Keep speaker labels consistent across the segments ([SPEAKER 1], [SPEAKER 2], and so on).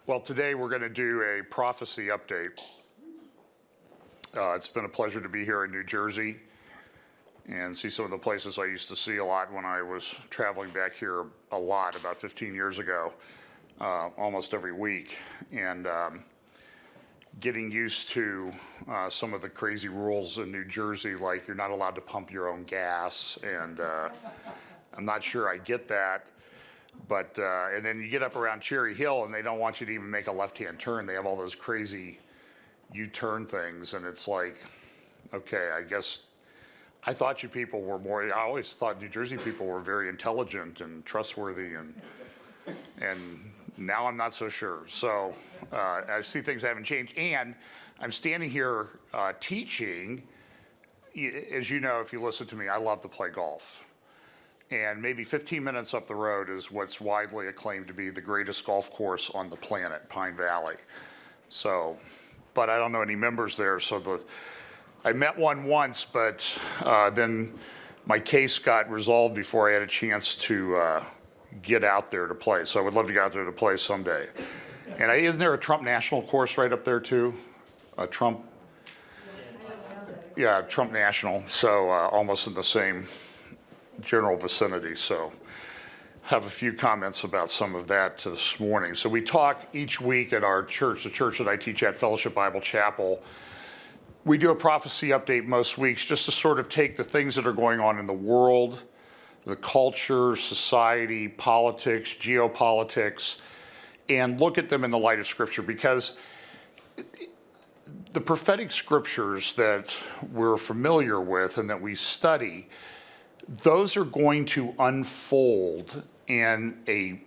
[SPEAKER 1] Well, today we're going to do a prophecy update. It's been a pleasure to be here in New Jersey and see some of the places I used to see a lot when I was traveling back here a lot about 15 years ago, almost every week. And getting used to some of the crazy rules in New Jersey, like you're not allowed to pump your own gas, and I'm not sure I get that. But, and then you get up around Cherry Hill and they don't want you to even make a left-hand turn. They have all those crazy U-turn things, and it's like, okay, I guess, I thought you people were more, I always thought New Jersey people were very intelligent and trustworthy, and now I'm not so sure. So I see things haven't changed, and I'm standing here teaching. As you know, if you listen to me, I love to play golf. And maybe 15 minutes up the road is what's widely acclaimed to be the greatest golf course on the planet, Pine Valley. So, but I don't know any members there. So I met one once, but then my case got resolved before I had a chance to get out there to play. So I would love to get out there to play someday. And isn't there a Trump National course right up there too? A Trump, yeah, Trump National. So almost in the same general vicinity. So have a few comments about some of that this morning. So we talk each week at our church, the church that I teach at, Fellowship Bible Chapel. We do a prophecy update most weeks just to sort of take the things that are going on in the world, the culture, society, politics, geopolitics, and look at them in the light of Scripture, because the prophetic scriptures that we're familiar with and that we study, those are going to unfold in an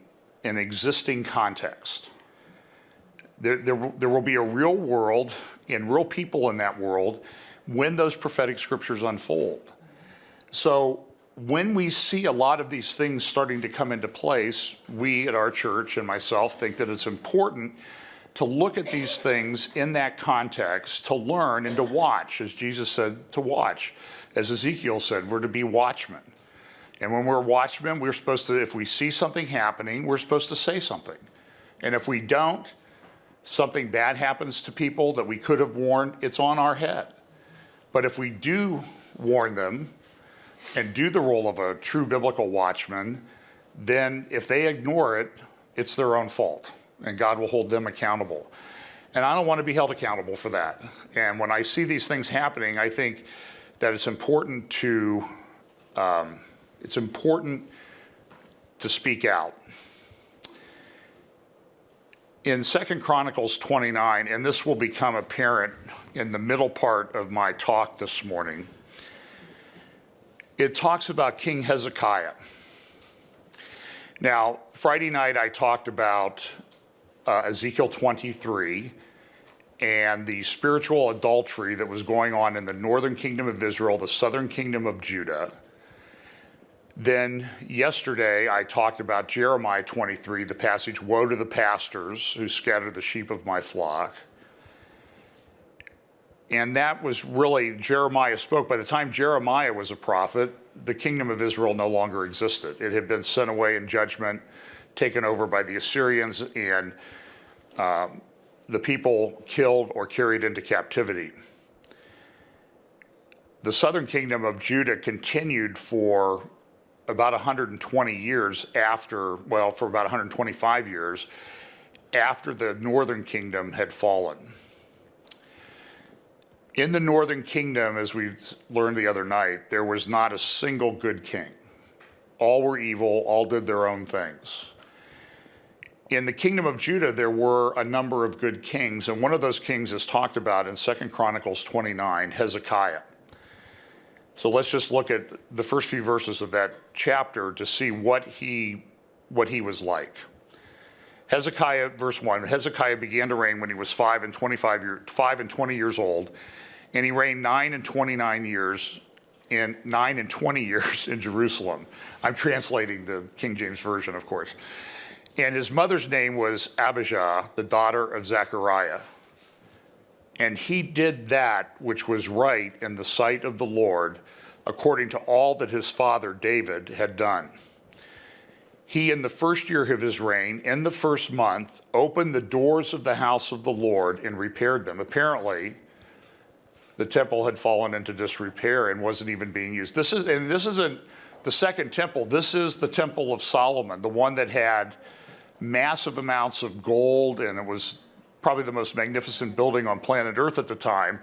[SPEAKER 1] existing context. There will be a real world and real people in that world when those prophetic scriptures unfold. So when we see a lot of these things starting to come into place, we at our church and myself think that it's important to look at these things in that context, to learn and to watch, as Jesus said, to watch. As Ezekiel said, we're to be watchmen. And when we're watchmen, we're supposed to, if we see something happening, we're supposed to say something. And if we don't, something bad happens to people that we could have warned, it's on our head. But if we do warn them and do the role of a true biblical watchman, then if they ignore it, it's their own fault, and God will hold them accountable. And I don't want to be held accountable for that. And when I see these things happening, I think that it's important to speak out. In 2 Chronicles 29, and this will become apparent in the middle part of my talk this morning, it talks about King Hezekiah. Now, Friday night I talked about Ezekiel 23 and the spiritual adultery that was going on in the northern kingdom of Israel, the southern kingdom of Judah. Then yesterday I talked about Jeremiah 23, the passage, "Woe to the pastors who scatter the sheep of my flock." And that was really, Jeremiah spoke. By the time Jeremiah was a prophet, the kingdom of Israel no longer existed. It had been sent away in judgment, taken over by the Assyrians, and the people killed or carried into captivity. The southern kingdom of Judah continued for about 120 years after, well, for about 125 years after the northern kingdom had fallen. In the northern kingdom, as we learned the other night, there was not a single good king. All were evil, all did their own things. In the kingdom of Judah, there were a number of good kings, and one of those kings is talked about in 2 Chronicles 29, Hezekiah. So let's just look at the first few verses of that chapter to see what he was like. Hezekiah, verse 1, Hezekiah began to reign when he was 5 and 20 years old, and he reigned 9 and 20 years in Jerusalem. I'm translating the King James Version, of course. And his mother's name was Abijah, the daughter of Zechariah. And he did that which was right in the sight of the Lord, according to all that his father David had done. He, in the first year of his reign, in the first month, opened the doors of the house of the Lord and repaired them. Apparently, the temple had fallen into disrepair and wasn't even being used. This isn't the second temple. This is the Temple of Solomon, the one that had massive amounts of gold, and it was probably the most magnificent building on planet Earth at the time.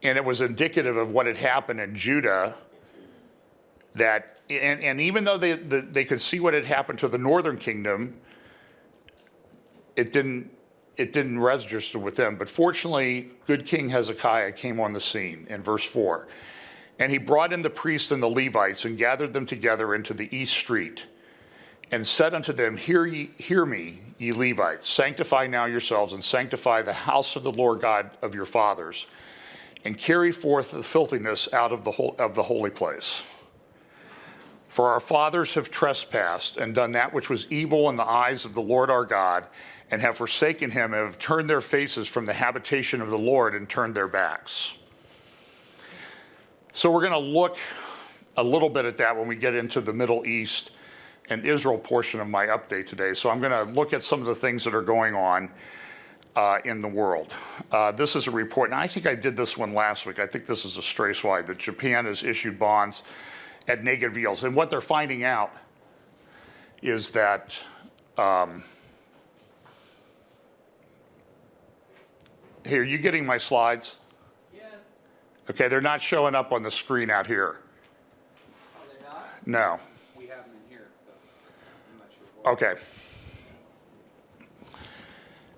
[SPEAKER 1] And it was indicative of what had happened in Judah. And even though they could see what had happened to the northern kingdom, it didn't register with them. But fortunately, good King Hezekiah came on the scene in verse 4. And he brought in the priests and the Levites and gathered them together into the east street, and said unto them, Hear me, ye Levites, sanctify now yourselves, and sanctify the house of the Lord God of your fathers, and carry forth the filthiness out of the holy place. For our fathers have trespassed and done that which was evil in the eyes of the Lord our God, and have forsaken him, and have turned their faces from the habitation of the Lord, and turned their backs. So we're going to look a little bit at that when we get into the Middle East and Israel portion of my update today. So I'm going to look at some of the things that are going on in the world. This is a report, and I think I did this one last week. I think this is a stray slide, that Japan has issued bonds at negative yields. And what they're finding out is that here, you getting my slides?
[SPEAKER 2] Yes.
[SPEAKER 1] Okay, they're not showing up on the screen out here.
[SPEAKER 2] Are they not?
[SPEAKER 1] No.
[SPEAKER 2] We have them in here, but I'm not sure why.
[SPEAKER 1] Okay.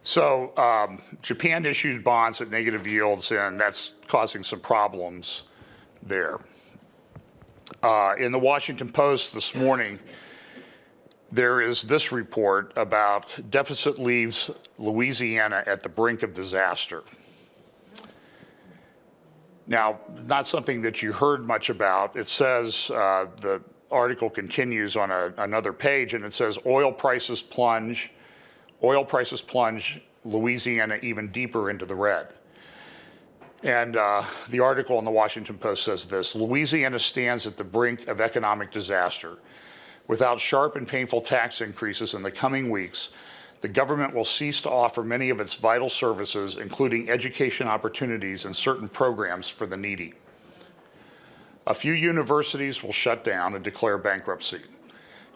[SPEAKER 1] So Japan issued bonds at negative yields, and that's causing some problems there. In the Washington Post this morning, there is this report about deficit leaves Louisiana at the brink of disaster. Now, not something that you heard much about. It says, the article continues on another page, and it says, oil prices plunge Louisiana even deeper into the red. And the article in the Washington Post says this: Louisiana stands at the brink of economic disaster. Without sharp and painful tax increases in the coming weeks, the government will cease to offer many of its vital services, including education opportunities and certain programs for the needy. A few universities will shut down and declare bankruptcy.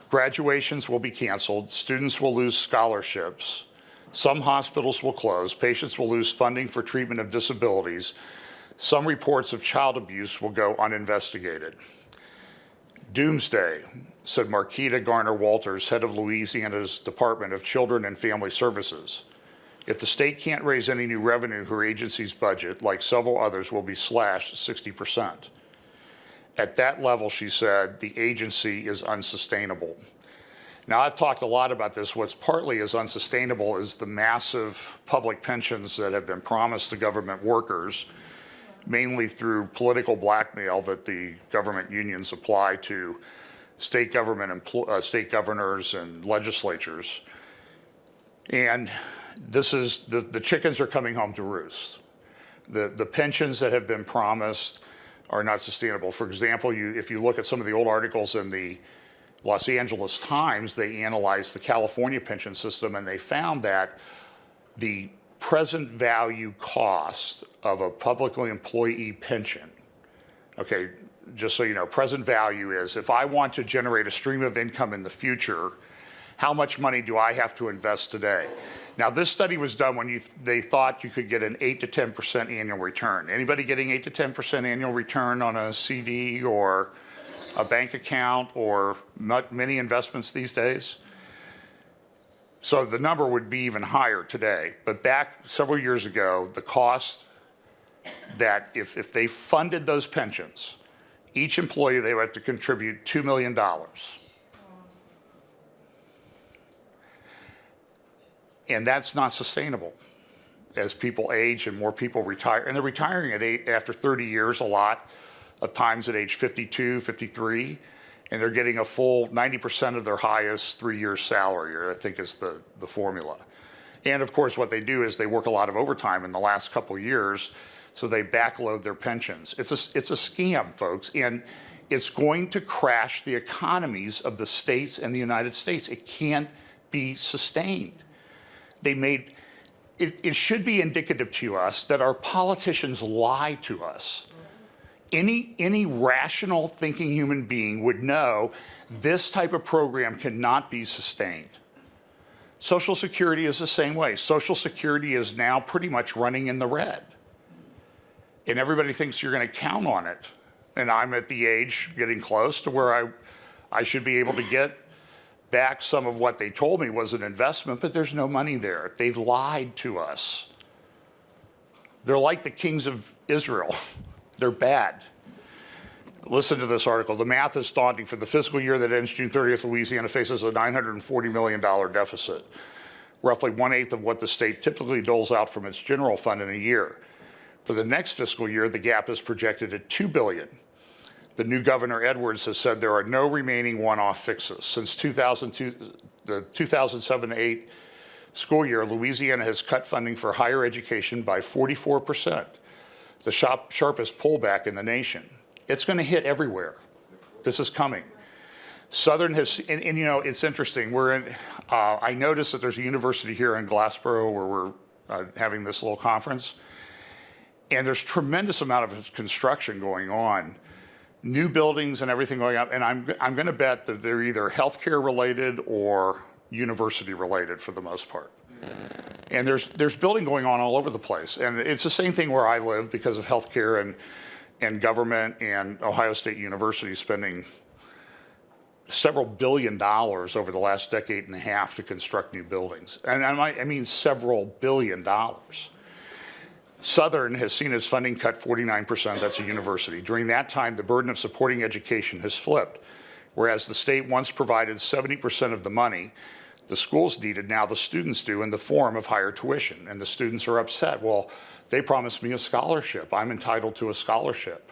[SPEAKER 1] Graduations will be canceled. Students will lose scholarships. Some hospitals will close. Patients will lose funding for treatment of disabilities. Some reports of child abuse will go uninvestigated. Doomsday, said Marquita Garner-Walters, head of Louisiana's Department of Children and Family Services. If the state can't raise any new revenue, her agency's budget, like several others, will be slashed 60%. At that level, she said, the agency is unsustainable. Now, I've talked a lot about this. What's partly is unsustainable is the massive public pensions that have been promised to government workers, mainly through political blackmail that the government unions apply to state state governors and legislatures. And this is, the chickens are coming home to roost. The pensions that have been promised are not sustainable. For example, if you look at some of the old articles in the Los Angeles Times, they analyzed the California pension system, and they found that the present value cost of a publicly employee pension, okay, just so you know, present value is, if I want to generate a stream of income in the future, how much money do I have to invest today? Now, this study was done when they thought you could get an 8 to 10% annual return. Anybody getting 8 to 10% annual return on a CD or a bank account or many investments these days. So the number would be even higher today. But back several years ago, the cost that if they funded those pensions, each employee, they would have to contribute $2 million. And that's not sustainable as people age and more people retire. And they're retiring after 30 years, a lot of times at age 52, 53, and they're getting a full 90% of their highest 3-year salary, I think is the formula. And of course, what they do is they work a lot of overtime in the last couple of years, so they backload their pensions. It's a scam, folks, and it's going to crash the economies of the states and the United States. It can't be sustained. It should be indicative to us that our politicians lie to us. Any rational thinking human being would know this type of program cannot be sustained. Social Security is the same way. Social Security is now pretty much running in the red. And everybody thinks you're going to count on it. And I'm at the age getting close to where I should be able to get back some of what they told me was an investment, but there's no money there. They lied to us. They're like the kings of Israel. They're bad. Listen to this article. The math is daunting. For the fiscal year that ends June 30th, Louisiana faces a $940 million deficit, roughly 1/8 of what the state typically doles out from its general fund in a year. For the next fiscal year, the gap is projected at $2 billion. The new Governor Edwards has said there are no remaining one-off fixes. Since the 2007-8 school year, Louisiana has cut funding for higher education by 44%, the sharpest pullback in the nation. It's going to hit everywhere. This is coming. Southern has, and you know, it's interesting. I noticed that there's a university here in Glassboro where we're having this little conference, and there's tremendous amount of construction going on. New buildings and everything going up, and I'm going to bet that they're either healthcare related or university related for the most part. And there's building going on all over the place, and it's the same thing where I live because of healthcare and government, and Ohio State University spending several $1 billion over the last decade and a half to construct new buildings, and I mean several $1 billion. Southern has seen its funding cut 49%, that's a university. During that time, the burden of supporting education has flipped. Whereas the state once provided 70% of the money the schools needed, now the students do in the form of higher tuition. And the students are upset. Well, they promised me a scholarship. I'm entitled to a scholarship.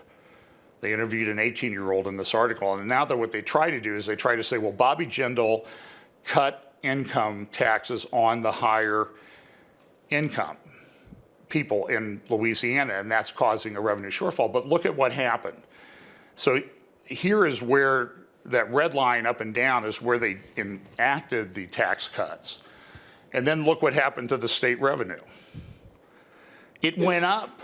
[SPEAKER 1] They interviewed an 18-year-old in this article. And now that what they try to do is they try to say, well, Bobby Jindal cut income taxes on the higher income people in Louisiana, and that's causing a revenue shortfall. But look at what happened. So here is where that red line up and down is where they enacted the tax cuts. And then look what happened to the state revenue. It went up.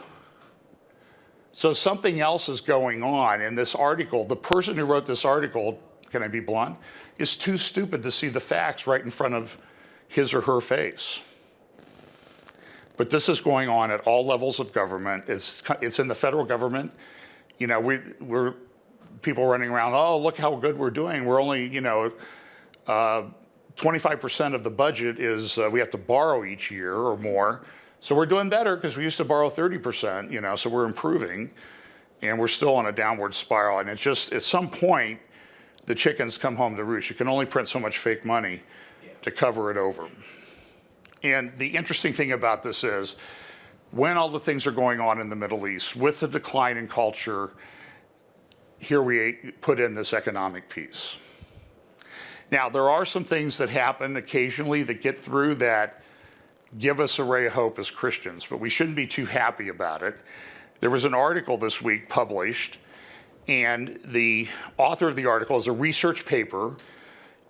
[SPEAKER 1] So something else is going on in this article. The person who wrote this article, can I be blunt, is too stupid to see the facts right in front of his or her face. But this is going on at all levels of government. It's in the federal government. You know, we're people running around, oh, look how good we're doing. We're only, 25% of the budget is we have to borrow each year or more. So we're doing better because we used to borrow 30%, so we're improving. And we're still on a downward spiral. And it's just, at some point, the chickens come home to roost. You can only print so much fake money to cover it over. And the interesting thing about this is, when all the things are going on in the Middle East, with the decline in culture, here we put in this economic piece. Now, there are some things that happen occasionally that get through that give us a ray of hope as Christians, but we shouldn't be too happy about it. There was an article this week published, and the author of the article is a research paper.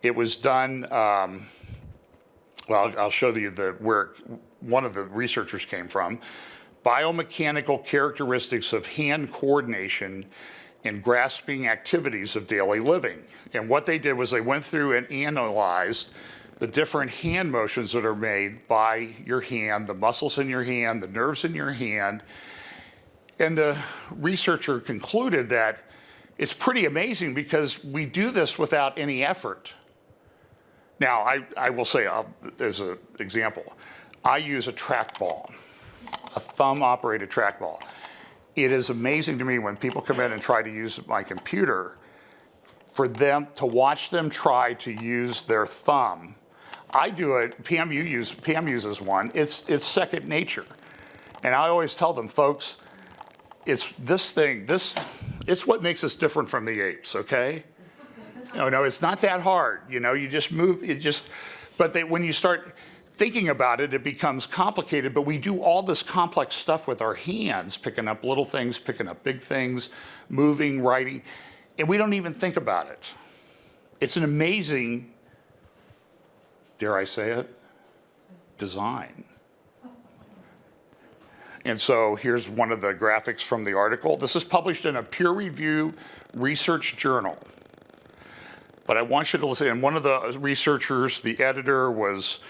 [SPEAKER 1] It was done, well, I'll show you where one of the researchers came from. Biomechanical characteristics of hand coordination and grasping activities of daily living. And what they did was they went through and analyzed the different hand motions that are made by your hand, the muscles in your hand, the nerves in your hand. And the researcher concluded that it's pretty amazing because we do this without any effort. Now, I will say, as an example, I use a trackball, a thumb-operated trackball. It is amazing to me when people come in and try to use my computer, for them to watch them try to use their thumb. I do it, Pam uses one, it's second nature. And I always tell them, folks, it's this thing, it's what makes us different from the apes, okay? No, it's not that hard, you just move, but when you start thinking about it, it becomes complicated, but we do all this complex stuff with our hands, picking up little things, picking up big things, moving, writing, and we don't even think about it. It's an amazing, dare I say it, design. And so here's one of the graphics from the article. This is published in a peer-reviewed research journal. But I want you to listen, and one of the researchers, the editor, was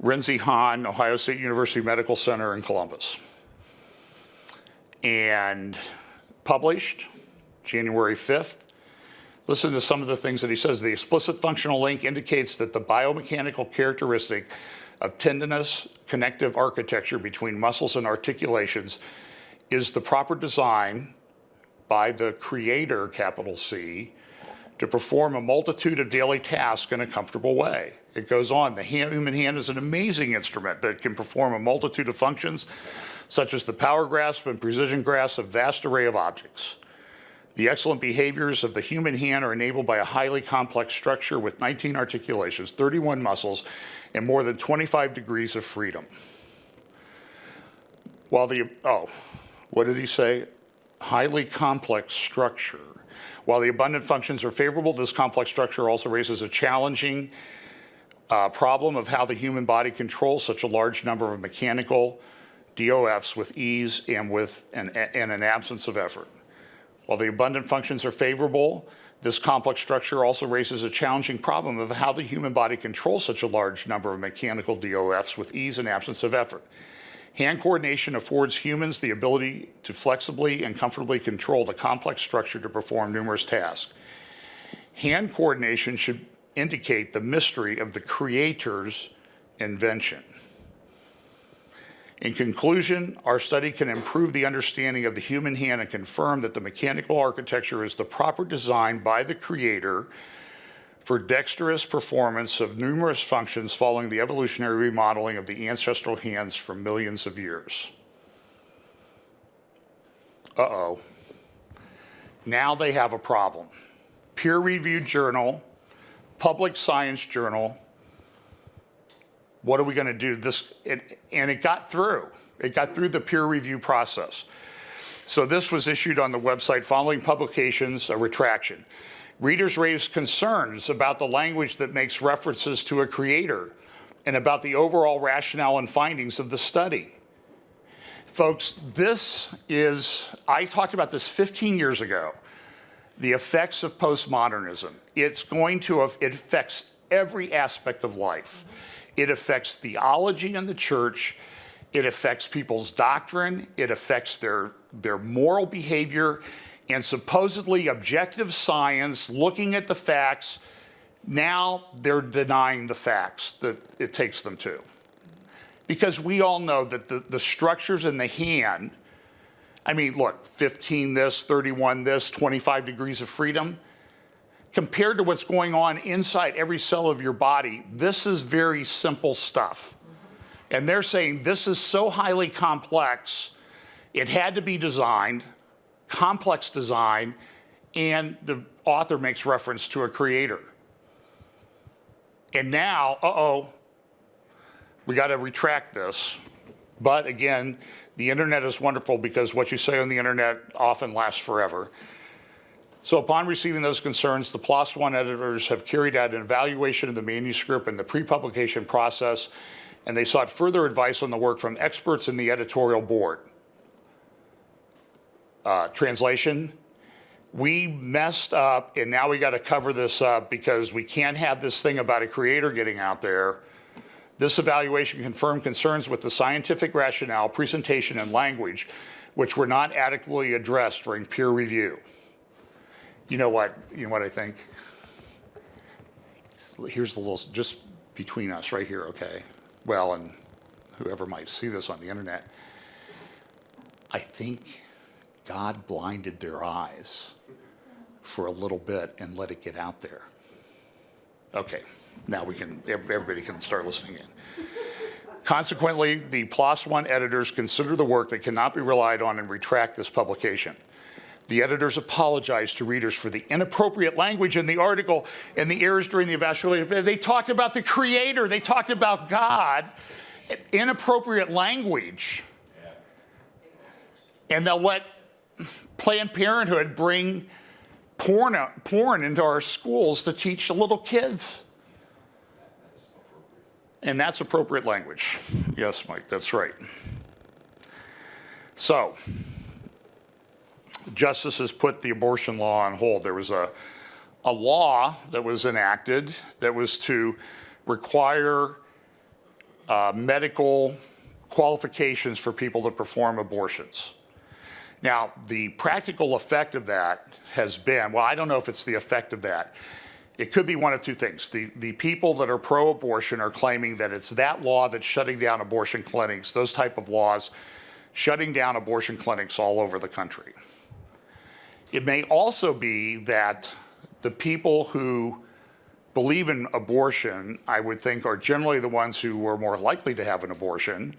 [SPEAKER 1] Renzi Hahn, Ohio State University Medical Center in Columbus. And published January 5th. Listen to some of the things that he says. The explicit functional link indicates that the biomechanical characteristic of tendinous connective architecture between muscles and articulations is the proper design by the creator, capital C, to perform a multitude of daily tasks in a comfortable way. It goes on. The human hand is an amazing instrument that can perform a multitude of functions, such as the power grasp and precision grasp of a vast array of objects. The excellent behaviors of the human hand are enabled by a highly complex structure with 19 articulations, 31 muscles, and more than 25 degrees of freedom. While what did he say? Highly complex structure. While the abundant functions are favorable, this complex structure also raises a challenging problem of how the human body controls such a large number of mechanical DOFs with ease and with an absence of effort. While the abundant functions are favorable, this complex structure also raises a challenging problem of how the human body controls such a large number of mechanical DOFs with ease and absence of effort. Hand coordination affords humans the ability to flexibly and comfortably control the complex structure to perform numerous tasks. Hand coordination should indicate the mystery of the creator's invention. In conclusion, our study can improve the understanding of the human hand and confirm that the mechanical architecture is the proper design by the creator for dexterous performance of numerous functions following the evolutionary remodeling of the ancestral hands for millions of years. Uh-oh. Now they have a problem. Peer-reviewed journal, public science journal. What are we going to do? And it got through. It got through the peer review process. So this was issued on the website following publications, a retraction. Readers raised concerns about the language that makes references to a creator and about the overall rationale and findings of the study. Folks, I talked about this 15 years ago, the effects of postmodernism. It affects every aspect of life. It affects theology in the church. It affects people's doctrine. It affects their moral behavior. And supposedly objective science, looking at the facts, now they're denying the facts that it takes them to. Because we all know that the structures in the hand, I mean, look, 15 this, 31 this, 25 degrees of freedom, compared to what's going on inside every cell of your body, this is very simple stuff. And they're saying this is so highly complex, it had to be designed, complex design, and the author makes reference to a creator. And now, we got to retract this. But again, the internet is wonderful because what you say on the internet often lasts forever. So upon receiving those concerns, the PLOS One editors have carried out an evaluation of the manuscript and the pre-publication process, and they sought further advice on the work from experts in the editorial board. Translation, we messed up, and now we got to cover this up because we can't have this thing about a creator getting out there. This evaluation confirmed concerns with the scientific rationale, presentation, and language, which were not adequately addressed during peer review. You know what I think? Here's the little, just between us right here, okay? Well, and whoever might see this on the internet, I think God blinded their eyes for a little bit and let it get out there. Okay, now everybody can start listening in. Consequently, the PLOS One editors consider the work that cannot be relied on and retract this publication. The editors apologized to readers for the inappropriate language in the article and the errors during the evaluation. They talked about the Creator, they talked about God, inappropriate language. And they'll let Planned Parenthood bring porn into our schools to teach the little kids. And that's appropriate language. Yes, Mike, that's right. So, Justice has put the abortion law on hold. There was a law that was enacted that was to require medical qualifications for people to perform abortions. Now, the practical effect of that has been, well, I don't know if it's the effect of that. It could be one of two things. The people that are pro-abortion are claiming that it's that law that's shutting down abortion clinics, those type of laws, shutting down abortion clinics all over the country. It may also be that the people who believe in abortion, I would think, are generally the ones who are more likely to have an abortion,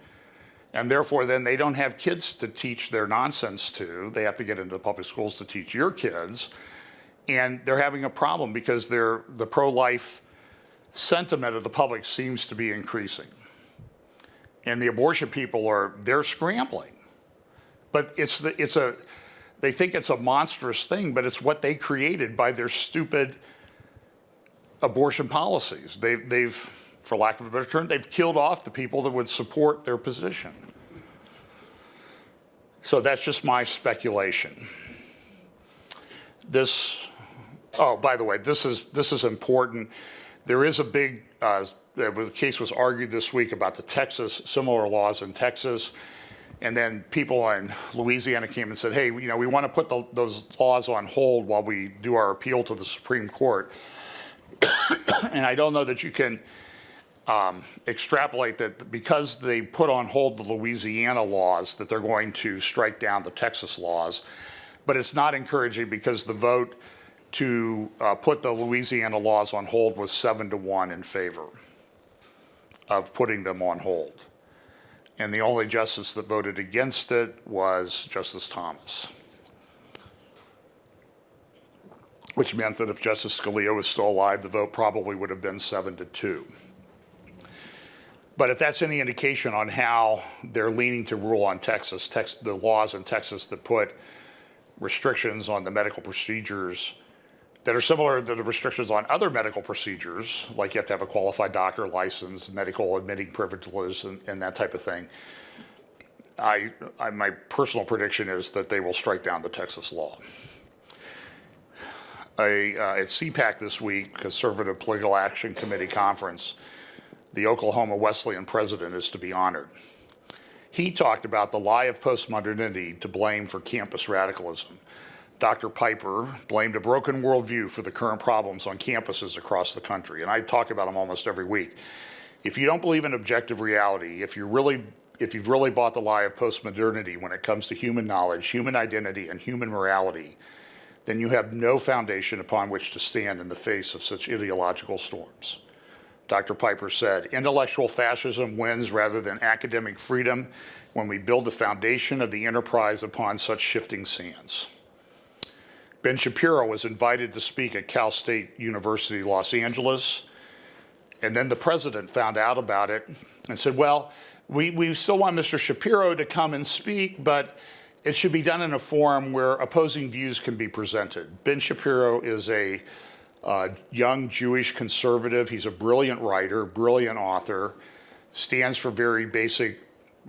[SPEAKER 1] and therefore then they don't have kids to teach their nonsense to. They have to get into the public schools to teach your kids, and they're having a problem because the pro-life sentiment of the public seems to be increasing. And the abortion people they're scrambling. But they think it's a monstrous thing, but it's what they created by their stupid abortion policies. They've, for lack of a better term, they've killed off the people that would support their position. So that's just my speculation. By the way, this is important. There is a big, the case was argued this week about the similar laws in Texas. And then people in Louisiana came and said, hey, we want to put those laws on hold while we do our appeal to the Supreme Court. And I don't know that you can extrapolate that because they put on hold the Louisiana laws that they're going to strike down the Texas laws. But it's not encouraging because the vote to put the Louisiana laws on hold was 7-1 in favor of putting them on hold. And the only justice that voted against it was Justice Thomas, which meant that if Justice Scalia was still alive, the vote probably would have been 7-2. But if that's any indication on how they're leaning to rule on the laws in Texas that put restrictions on the medical procedures that are similar to the restrictions on other medical procedures, like you have to have a qualified doctor license, medical admitting privileges, and that type of thing. My personal prediction is that they will strike down the Texas law. At CPAC this week, Conservative Political Action Committee Conference, the Oklahoma Wesleyan president is to be honored. He talked about the lie of postmodernity to blame for campus radicalism. Dr. Piper blamed a broken worldview for the current problems on campuses across the country. And I talk about them almost every week. If you don't believe in objective reality, if you've really bought the lie of postmodernity when it comes to human knowledge, human identity, and human morality, then you have no foundation upon which to stand in the face of such ideological storms. Dr. Piper said, intellectual fascism wins rather than academic freedom when we build the foundation of the enterprise upon such shifting sands. Ben Shapiro was invited to speak at Cal State University, Los Angeles, and then the president found out about it and said, well, we still want Mr. Shapiro to come and speak, but it should be done in a forum where opposing views can be presented. Ben Shapiro is a young Jewish conservative. He's a brilliant writer, brilliant author, stands for very basic,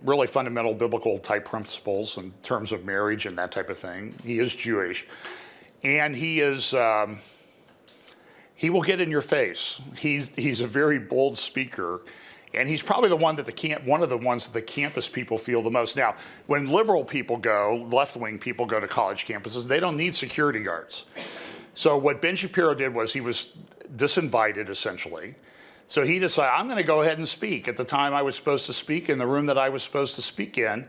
[SPEAKER 1] really fundamental biblical type principles in terms of marriage and that type of thing. He is Jewish. And he will get in your face. He's a very bold speaker, and he's probably one of the ones that the campus people feel the most. Now, when liberal people left-wing people go to college campuses, they don't need security guards. So what Ben Shapiro did was he was disinvited, essentially. So he decided, I'm going to go ahead and speak at the time I was supposed to speak in the room that I was supposed to speak in.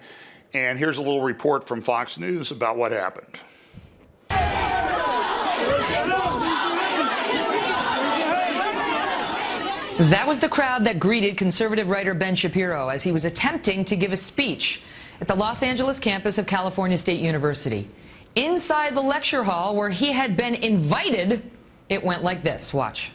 [SPEAKER 1] And here's a little report from Fox News about what happened.
[SPEAKER 3] That was the crowd that greeted conservative writer Ben Shapiro as he was attempting to give a speech at the Los Angeles campus of California State University. Inside the lecture hall where he had been invited, it went like this. Watch.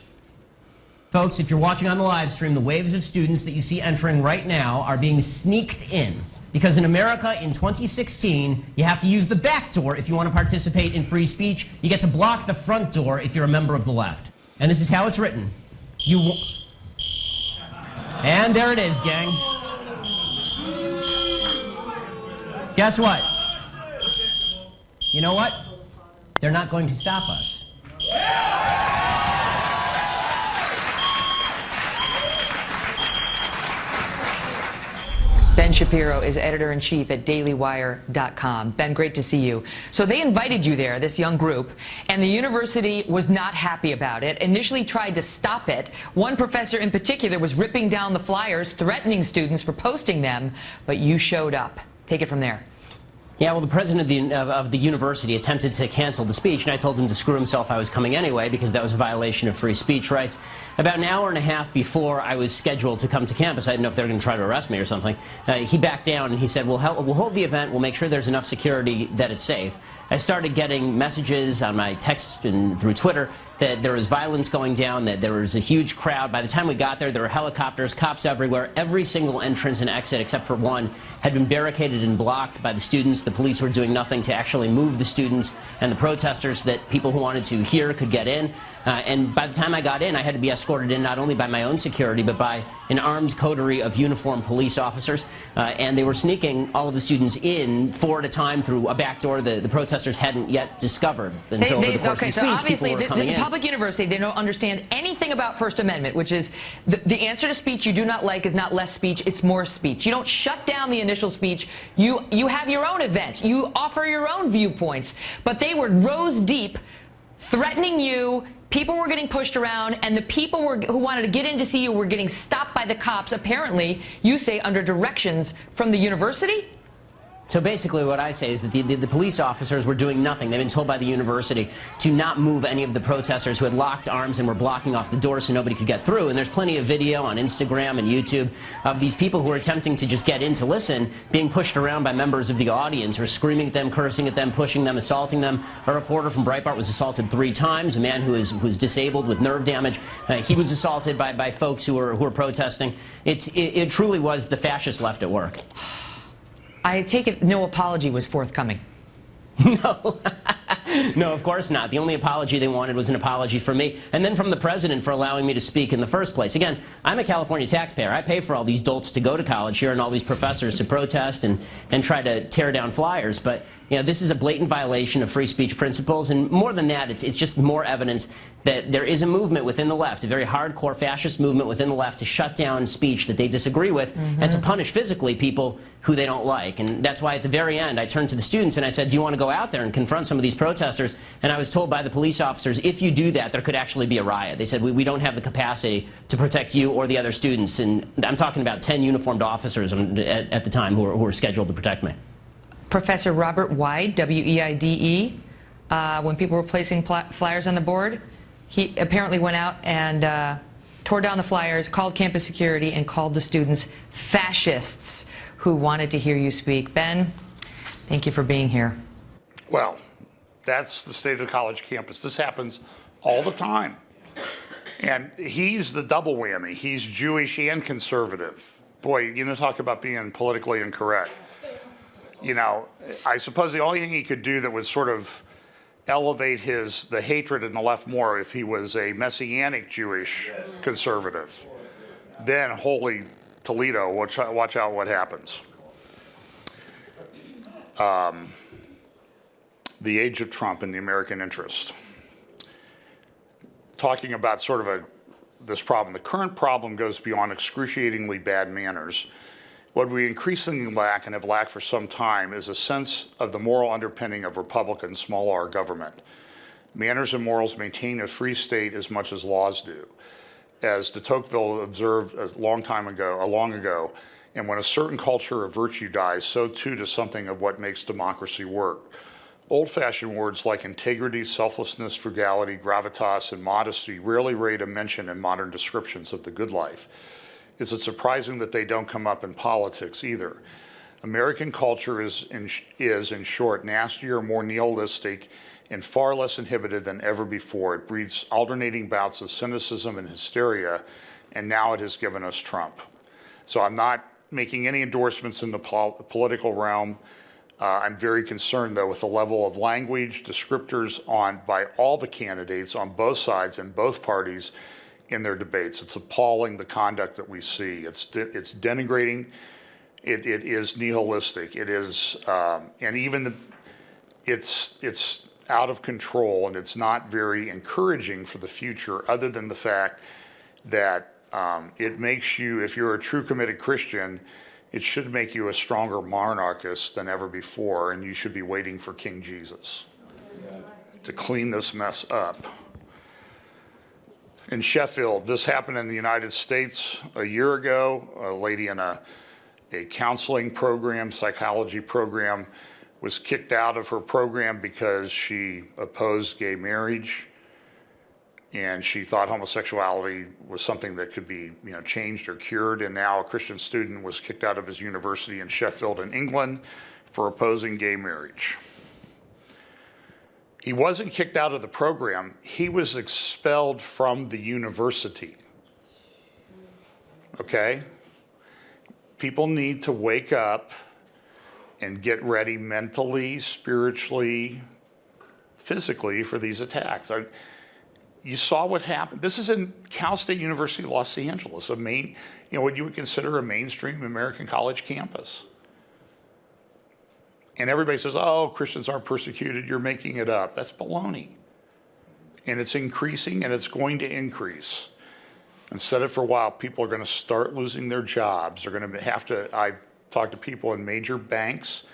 [SPEAKER 4] Folks, if you're watching on the live stream, the waves of students that you see entering right now are being sneaked in. Because in America in 2016, you have to use the back door if you want to participate in free speech. You get to block the front door if you're a member of the left. And this is how it's written. And there it is, gang. Guess what? You know what? They're not going to stop us.
[SPEAKER 3] Ben Shapiro is editor-in-chief at dailywire.com. Ben, great to see you. So they invited you there, this young group, and the university was not happy about it, initially tried to stop it. One professor in particular was ripping down the flyers, threatening students for posting them, but you showed up. Take it from there.
[SPEAKER 4] Yeah, well, the president of the university attempted to cancel the speech, and I told him to screw himself. I was coming anyway because that was a violation of free speech rights. About an hour and a half before I was scheduled to come to campus, I didn't know if they were going to try to arrest me or something, he backed down and he said, we'll hold the event, we'll make sure there's enough security that it's safe. I started getting messages on my text and through Twitter that there was violence going down, that there was a huge crowd. By the time we got there, there were helicopters, cops everywhere. Every single entrance and exit, except for one, had been barricaded and blocked by the students. The police were doing nothing to actually move the students and the protesters that people who wanted to hear could get in. And by the time I got in, I had to be escorted in not only by my own security, but by an armed coterie of uniformed police officers. And they were sneaking all of the students in 4 at a time through a back door the protesters hadn't yet discovered. And so over the course of the speech, people were coming in.
[SPEAKER 3] This is a public university. They don't understand anything about First Amendment, which is the answer to speech you do not like is not less speech, it's more speech. You don't shut down the initial speech. You have your own event. You offer your own viewpoints. But they were rows deep, threatening you. People were getting pushed around, and the people who wanted to get in to see you were getting stopped by the cops, apparently, you say, under directions from the university?
[SPEAKER 4] So basically what I say is that the police officers were doing nothing. They've been told by the university to not move any of the protesters who had locked arms and were blocking off the door so nobody could get through. And there's plenty of video on Instagram and YouTube of these people who are attempting to just get in to listen being pushed around by members of the audience who are screaming at them, cursing at them, pushing them, assaulting them. A reporter from Breitbart was assaulted 3 times. A man who was disabled with nerve damage, he was assaulted by folks who were protesting. It truly was the fascist left at work.
[SPEAKER 3] I take it no apology was forthcoming.
[SPEAKER 4] No. No, of course not. The only apology they wanted was an apology from me, and then from the president for allowing me to speak in the first place. Again, I'm a California taxpayer. I pay for all these dolts to go to college here and all these professors to protest and try to tear down flyers. But you know, this is a blatant violation of free speech principles, and more than that, it's just more evidence that there is a movement within the left, a very hardcore fascist movement within the left to shut down speech that they disagree with and to punish physically people who they don't like. And that's why at the very end I turned to the students and I said, do you want to go out there and confront some of these protesters? And I was told by the police officers, if you do that, there could actually be a riot. They said, we don't have the capacity to protect you or the other students. And I'm talking about 10 uniformed officers at the time who were scheduled to protect me.
[SPEAKER 3] Professor Robert Weide, W-E-I-D-E, when people were placing flyers on the board, he apparently went out and tore down the flyers, called campus security, and called the students fascists who wanted to hear you speak. Ben, thank you for being here.
[SPEAKER 1] Well, that's the state of the college campus. This happens all the time. And he's the double whammy. He's Jewish and conservative. Boy, you know, talk about being politically incorrect. You know, I suppose the only thing he could do that would sort of elevate the hatred in the left more if he was a Messianic Jewish conservative. Then, holy Toledo, watch out what happens. The age of Trump and the American interest. Talking about sort of this problem. The current problem goes beyond excruciatingly bad manners. What we increasingly lack and have lacked for some time is a sense of the moral underpinning of Republican small r government. Manners and morals maintain a free state as much as laws do. As de Tocqueville observed long ago, and when a certain culture of virtue dies, so too does something of what makes democracy work. Old-fashioned words like integrity, selflessness, frugality, gravitas, and modesty rarely rate a mention in modern descriptions of the good life. Is it surprising that they don't come up in politics either? American culture is in short, nastier, more nihilistic, and far less inhibited than ever before. It breeds alternating bouts of cynicism and hysteria, and now it has given us Trump. So I'm not making any endorsements in the political realm. I'm very concerned, though, with the level of language, descriptors by all the candidates on both sides and both parties in their debates. It's appalling, the conduct that we see. It's denigrating. It is nihilistic. It is, and even it's out of control, and it's not very encouraging for the future, other than the fact that it makes you, if you're a true committed Christian, it should make you a stronger monarchist than ever before, and you should be waiting for King Jesus to clean this mess up. In Sheffield, this happened in the United States a year ago. A lady in a counseling program, psychology program, was kicked out of her program because she opposed gay marriage, and she thought homosexuality was something that could be, changed or cured. And now a Christian student was kicked out of his university in Sheffield in England for opposing gay marriage. He wasn't kicked out of the program, he was expelled from the university. Okay? People need to wake up and get ready mentally, spiritually, physically for these attacks. You saw what happened. This is in Cal State University, Los Angeles, what you would consider a mainstream American college campus. And everybody says, oh, Christians aren't persecuted, you're making it up. That's baloney. And it's increasing, and it's going to increase. And said it for a while, people are going to start losing their jobs. They're going to have to, I've talked to people in major banks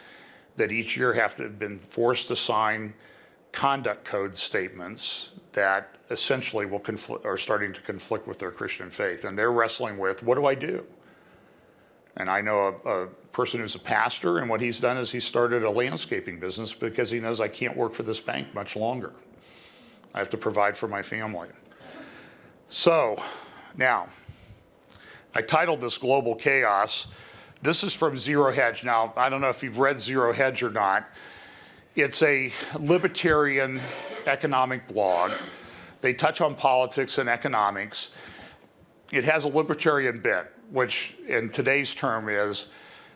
[SPEAKER 1] that each year have been forced to sign conduct code statements that essentially are starting to conflict with their Christian faith. And they're wrestling with, what do I do? And I know a person who's a pastor, and what he's done is he started a landscaping business because he knows I can't work for this bank much longer. I have to provide for my family. So now, I titled this Global Chaos. This is from Zero Hedge. Now, I don't know if you've read Zero Hedge or not. It's a libertarian economic blog. They touch on politics and economics. It has a libertarian bent, which in today's term is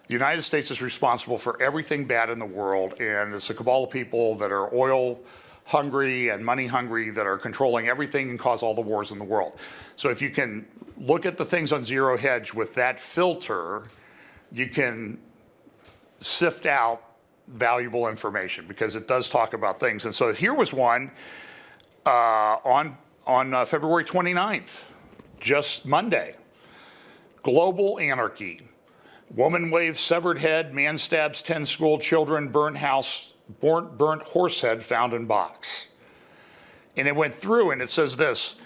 [SPEAKER 1] the United States is responsible for everything bad in the world, and it's a cabal of people that are oil hungry and money hungry that are controlling everything and cause all the wars in the world. So if you can look at the things on Zero Hedge with that filter, you can sift out valuable information, because it does talk about things. And so here was one on February 29th, just Monday. Global anarchy. Woman waves severed head, man stabs 10 school children, burnt horse head found in box. And it went through, and it says this: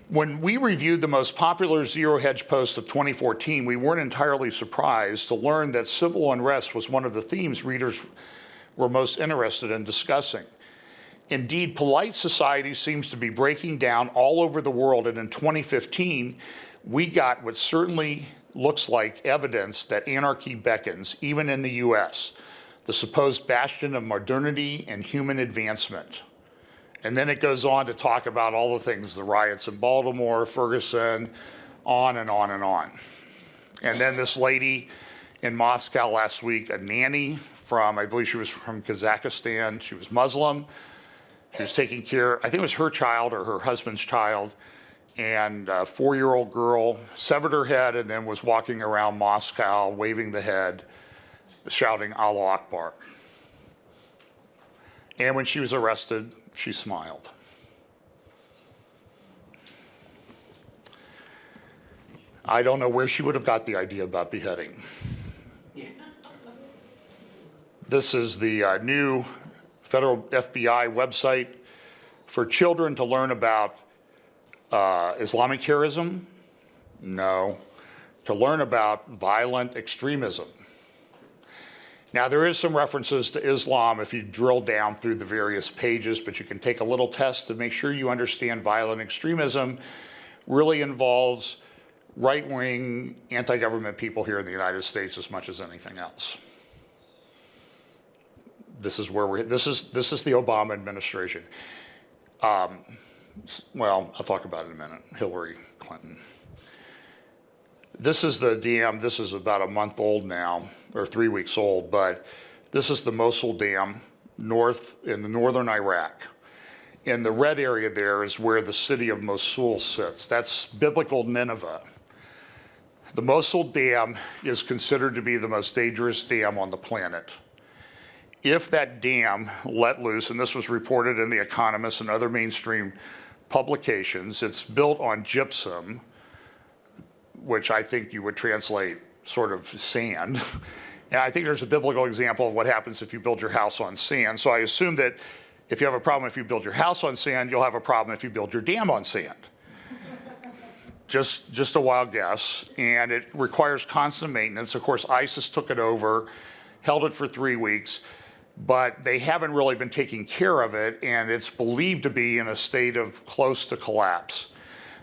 [SPEAKER 1] when we reviewed the most popular Zero Hedge post of 2014, we weren't entirely surprised to learn that civil unrest was one of the themes readers were most interested in discussing. Indeed, polite society seems to be breaking down all over the world, and in 2015, we got what certainly looks like evidence that anarchy beckons, even in the US, the supposed bastion of modernity and human advancement. And then it goes on to talk about all the things, the riots in Baltimore, Ferguson, on and on and on. And then this lady in Moscow last week, a nanny from, I believe she was from Kazakhstan, she was Muslim. She was taking care, I think it was her child or her husband's child, and a 4-year-old girl severed her head and then was walking around Moscow, waving the head, shouting Allah Akbar. And when she was arrested, she smiled. I don't know where she would have got the idea about beheading. This is the new federal FBI website. For children to learn about Islamic terrorism? No. To learn about violent extremism. Now, there is some references to Islam if you drill down through the various pages, but you can take a little test to make sure you understand violent extremism really involves right-wing, anti-government people here in the United States as much as anything else. This is where this is the Obama administration. Well, I'll talk about it in a minute. Hillary Clinton. This is the dam. This is about a month old now, or 3 weeks old, but this is the Mosul Dam in the northern Iraq. And the red area there is where the city of Mosul sits. That's biblical Nineveh. The Mosul Dam is considered to be the most dangerous dam on the planet. If that dam let loose, and this was reported in The Economist and other mainstream publications, it's built on gypsum, which I think you would translate sort of sand. And I think there's a biblical example of what happens if you build your house on sand. So I assume that if you have a problem if you build your house on sand, you'll have a problem if you build your dam on sand. Just a wild guess. And it requires constant maintenance. Of course, ISIS took it over, held it for 3 weeks, but they haven't really been taking care of it, and it's believed to be in a state of close to collapse.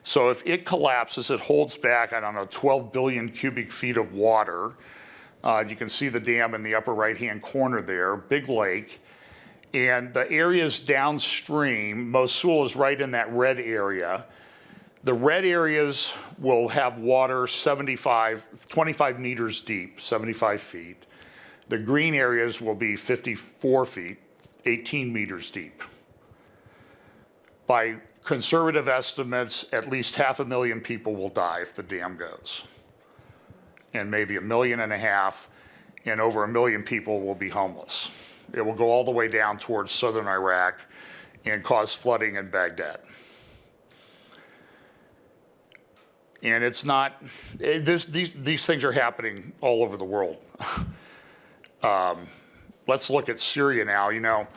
[SPEAKER 1] So if it collapses, it holds back, I don't know, 12 billion cubic feet of water. You can see the dam in the upper right-hand corner there, big lake. And the areas downstream, Mosul is right in that red area. The red areas will have water 25 meters deep, 75 feet. The green areas will be 54 feet, 18 meters deep. By conservative estimates, at least 500,000 people will die if the dam goes. And maybe 1.5 million, and over 1 million people will be homeless. It will go all the way down towards southern Iraq and cause flooding in Baghdad. And it's not, these things are happening all over the world. Let's look at Syria now. You know,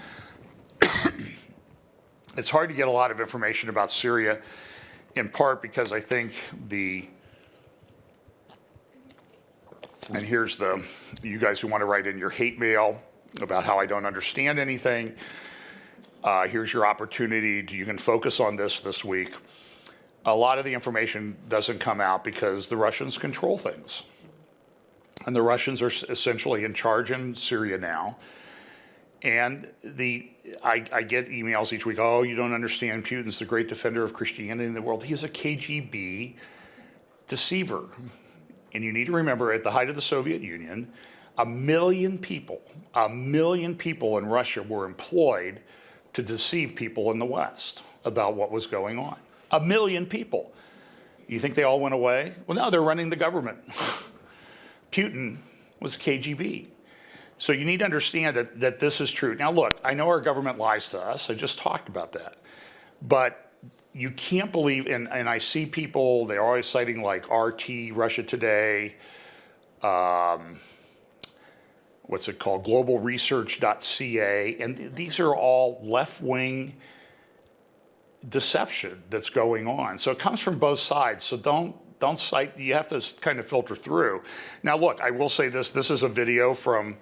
[SPEAKER 1] it's hard to get a lot of information about Syria, in part because I think and here's you guys who want to write in your hate mail about how I don't understand anything. Here's your opportunity. You can focus on this week. A lot of the information doesn't come out because the Russians control things. And the Russians are essentially in charge in Syria now. And I get emails each week, oh, you don't understand, Putin's the great defender of Christianity in the world. He's a KGB deceiver. And you need to remember, at the height of the Soviet Union, 1 million people in Russia were employed to deceive people in the West about what was going on. 1 million people. You think they all went away? Well, no, they're running the government. Putin was KGB. So you need to understand that this is true. Now, look, I know our government lies to us. I just talked about that. But you can't believe, and I see people, they're always citing like RT, Russia Today, what's it called, globalresearch.ca, and these are all left-wing deception that's going on. So it comes from both sides. So don't cite, you have to kind of filter through. Now, look, I will say this is a video from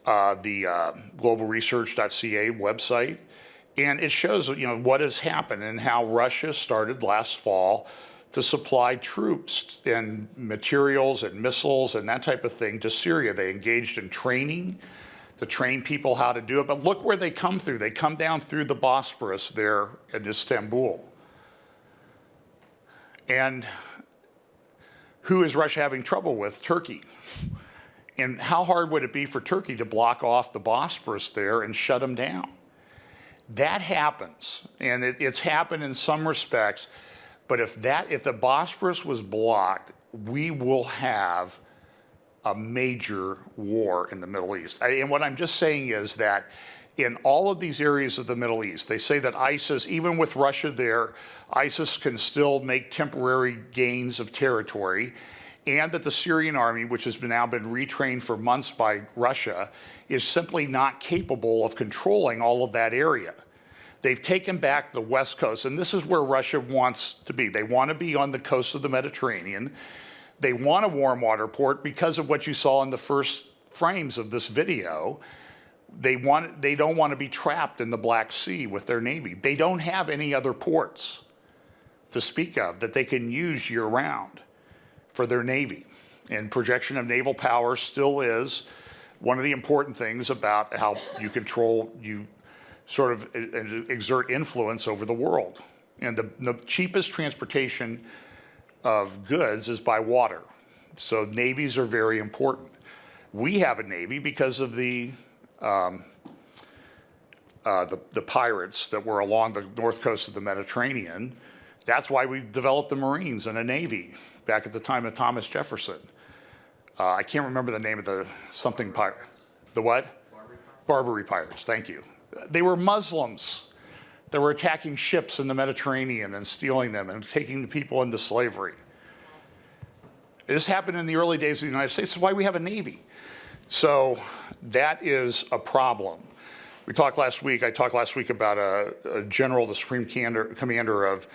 [SPEAKER 1] the globalresearch.ca website, and it shows, you know, what has happened and how Russia started last fall to supply troops and materials and missiles and that type of thing to Syria. They engaged in training to train people how to do it. But look where they come through. They come down through the Bosporus there in Istanbul. And who is Russia having trouble with? Turkey. And how hard would it be for Turkey to block off the Bosporus there and shut them down? That happens, and it's happened in some respects, but if the Bosporus was blocked, we will have a major war in the Middle East. And what I'm just saying is that in all of these areas of the Middle East, they say that ISIS, even with Russia there, ISIS can still make temporary gains of territory, and that the Syrian army, which has now been retrained for months by Russia, is simply not capable of controlling all of that area. They've taken back the West Coast, and this is where Russia wants to be. They want to be on the coast of the Mediterranean. They want a warm water port because of what you saw in the first frames of this video. They don't want to be trapped in the Black Sea with their Navy. They don't have any other ports to speak of that they can use year-round for their Navy. And projection of naval power still is one of the important things about how you sort of exert influence over the world. And the cheapest transportation of goods is by water. So navies are very important. We have a navy because of the pirates that were along the north coast of the Mediterranean. That's why we developed the Marines and a navy back at the time of Thomas Jefferson. I can't remember the name of the something pirate. The what? Barbary pirates, thank you. They were Muslims that were attacking ships in the Mediterranean and stealing them and taking the people into slavery. This happened in the early days of the United States. That's why we have a navy. So that is a problem. I talked last week about a general, the Supreme Commander of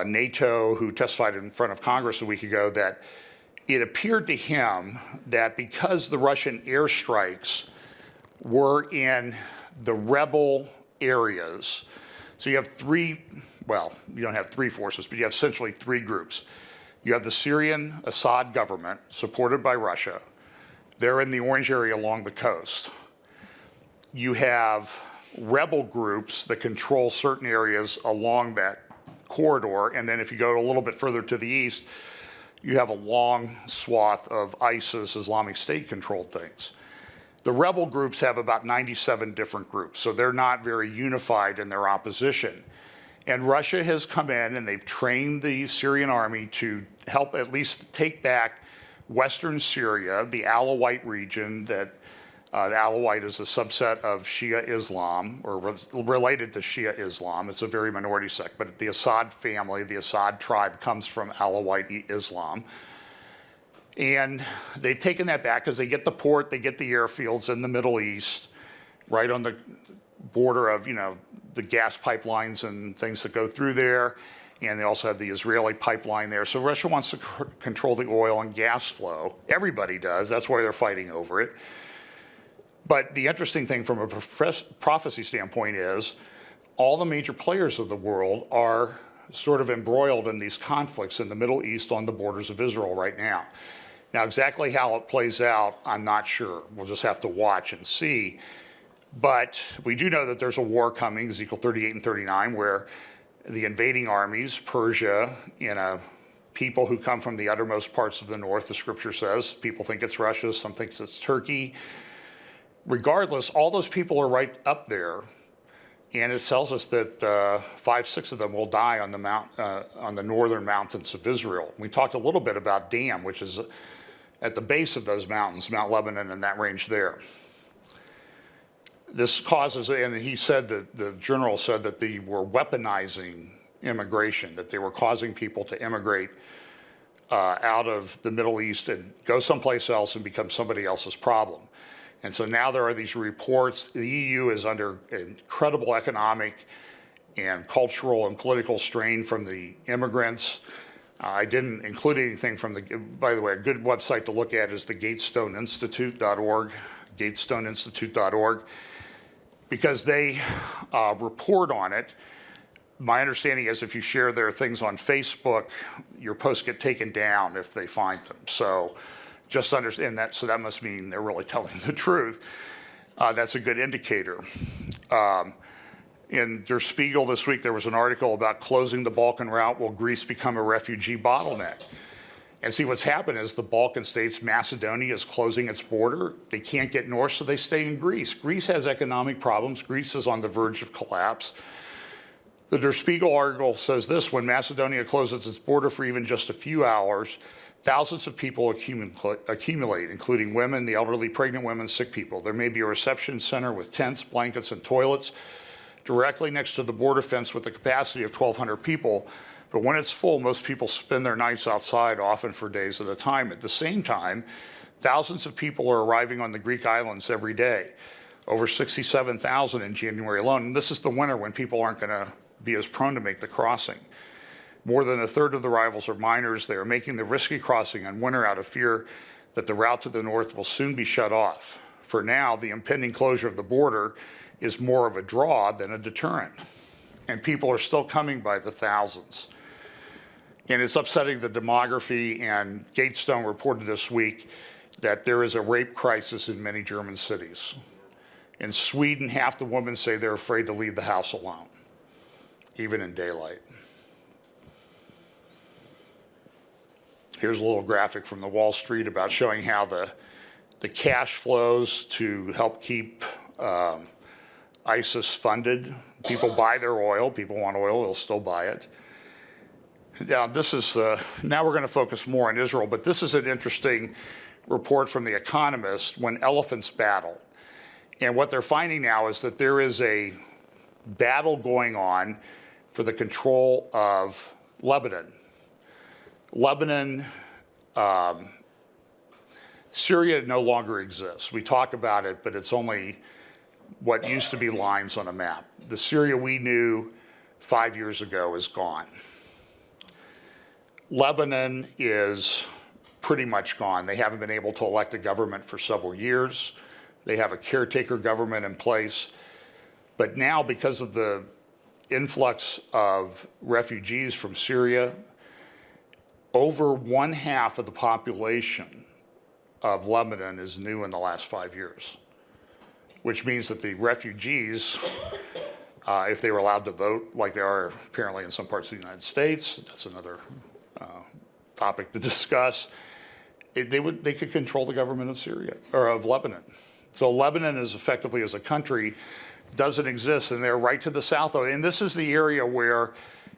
[SPEAKER 1] NATO, who testified in front of Congress a week ago, that it appeared to him that because the Russian airstrikes were in the rebel areas, so you have you don't have three forces, but you have essentially three groups. You have the Syrian Assad government, supported by Russia. They're in the orange area along the coast. You have rebel groups that control certain areas along that corridor, and then if you go a little bit further to the east, you have a long swath of ISIS, Islamic State-controlled things. The rebel groups have about 97 different groups, so they're not very unified in their opposition. And Russia has come in and they've trained the Syrian army to help at least take back Western Syria, the Alawite region that the Alawite is a subset of Shia Islam, or related to Shia Islam. It's a very minority sect, but the Assad family, the Assad tribe, comes from Alawite Islam. And they've taken that back because they get the port, they get the airfields in the Middle East, right on the border of, the gas pipelines and things that go through there. And they also have the Israeli pipeline there. So Russia wants to control the oil and gas flow. Everybody does. That's why they're fighting over it. But the interesting thing from a prophecy standpoint is all the major players of the world are sort of embroiled in these conflicts in the Middle East on the borders of Israel right now. Now, exactly how it plays out, I'm not sure. We'll just have to watch and see. But we do know that there's a war coming, Ezekiel 38 and 39, where the invading armies, Persia, people who come from the uttermost parts of the north, the scripture says, people think it's Russia, some think it's Turkey. Regardless, all those people are right up there, and it tells us that 5, 6 of them will die on the northern mountains of Israel. We talked a little bit about Dam, which is at the base of those mountains, Mount Lebanon and that range there. This causes, and he said that the general said that they were weaponizing immigration, that they were causing people to immigrate out of the Middle East and go someplace else and become somebody else's problem. And so now there are these reports. The EU is under incredible economic and cultural and political strain from the immigrants. I didn't include anything from by the way, a good website to look at is the gatestoneinstitute.org, gatestoneinstitute.org, because they report on it. My understanding is if you share their things on Facebook, your posts get taken down if they find them. So just understand that, so that must mean they're really telling the truth. That's a good indicator. In Der Spiegel this week, there was an article about closing the Balkan route. Will Greece become a refugee bottleneck? And see, what's happened is the Balkan states, Macedonia is closing its border. They can't get north, so they stay in Greece. Greece has economic problems. Greece is on the verge of collapse. The Der Spiegel article says this: when Macedonia closes its border for even just a few hours, thousands of people accumulate, including women, the elderly, pregnant women, sick people. There may be a reception center with tents, blankets, and toilets directly next to the border fence with a capacity of 1,200 people. But when it's full, most people spend their nights outside, often for days at a time. At the same time, thousands of people are arriving on the Greek islands every day. over 67,000 in January alone. And this is the winter when people aren't going to be as prone to make the crossing. More than a third of the arrivals are minors. They are making the risky crossing in winter out of fear that the route to the north will soon be shut off. For now, the impending closure of the border is more of a draw than a deterrent. And people are still coming by the thousands. And it's upsetting the demography, and Gatestone reported this week that there is a rape crisis in many German cities. In Sweden, half the women say they're afraid to leave the house alone, even in daylight. Here's a little graphic from the Wall Street about showing how the cash flows to help keep ISIS funded. People buy their oil. People want oil. They'll still buy it. Now, now we're going to focus more on Israel, but this is an interesting report from The Economist, When Elephants Battle. And what they're finding now is that there is a battle going on for the control of Lebanon. Syria no longer exists. We talk about it, but it's only what used to be lines on a map. The Syria we knew 5 years ago is gone. Lebanon is pretty much gone. They haven't been able to elect a government for several years. They have a caretaker government in place. But now, because of the influx of refugees from Syria, over 1/2 of the population of Lebanon is new in the last 5 years, which means that the refugees, if they were allowed to vote like they are apparently in some parts of the United States, that's another topic to discuss, they could control the government of Syria, or of Lebanon. So Lebanon is effectively, as a country, doesn't exist, and they're right to the south of it. And this is the area where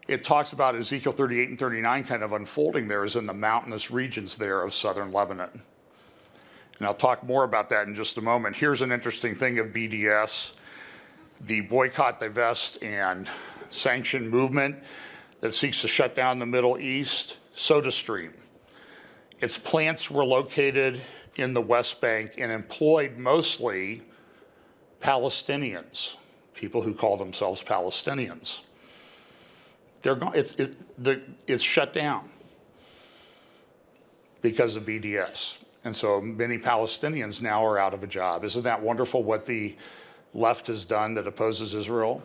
[SPEAKER 1] it talks about Ezekiel 38 and 39 kind of unfolding there, is in the mountainous regions there of southern Lebanon. And I'll talk more about that in just a moment. Here's an interesting thing of BDS, the boycott, divest, and sanction movement that seeks to shut down the Middle East. SodaStream. Its plants were located in the West Bank and employed mostly Palestinians, people who call themselves Palestinians. It's shut down because of BDS. And so many Palestinians now are out of a job. Isn't that wonderful what the left has done that opposes Israel?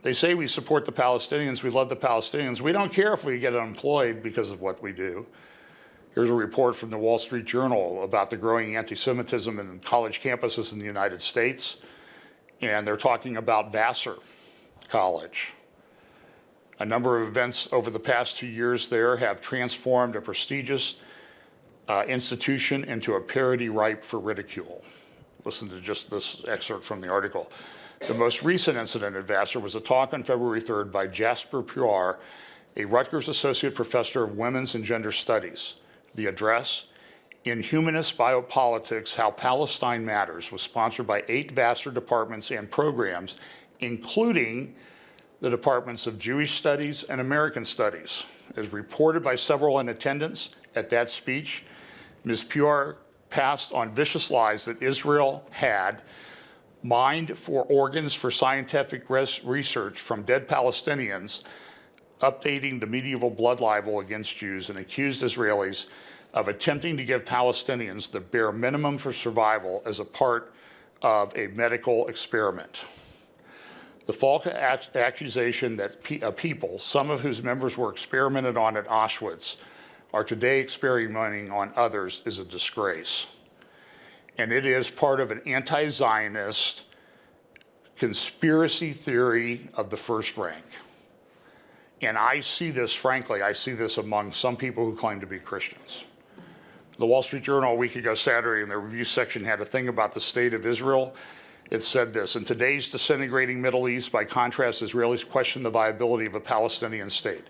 [SPEAKER 1] They say we support the Palestinians, we love the Palestinians. We don't care if we get unemployed because of what we do. Here's a report from the Wall Street Journal about the growing anti-Semitism in college campuses in the United States. And they're talking about Vassar College. A number of events over the past 2 years there have transformed a prestigious institution into a parody ripe for ridicule. Listen to just this excerpt from the article. The most recent incident at Vassar was a talk on February 3rd by Jasper Puar, a Rutgers Associate Professor of Women's and Gender Studies. The address, In Humanist Biopolitics, How Palestine Matters, was sponsored by 8 Vassar departments and programs, including the Departments of Jewish Studies and American Studies. As reported by several in attendance at that speech, Ms. Puar passed on vicious lies that Israel had mined for organs for scientific research from dead Palestinians, updating the medieval blood libel against Jews, and accused Israelis of attempting to give Palestinians the bare minimum for survival as a part of a medical experiment. The false accusation that people, some of whose members were experimented on at Auschwitz, are today experimenting on others is a disgrace. And it is part of an anti-Zionist conspiracy theory of the first rank. And I see this, frankly, I see this among some people who claim to be Christians. The Wall Street Journal a week ago Saturday in the review section had a thing about the state of Israel. It said this: in today's disintegrating Middle East, by contrast, Israelis question the viability of a Palestinian state.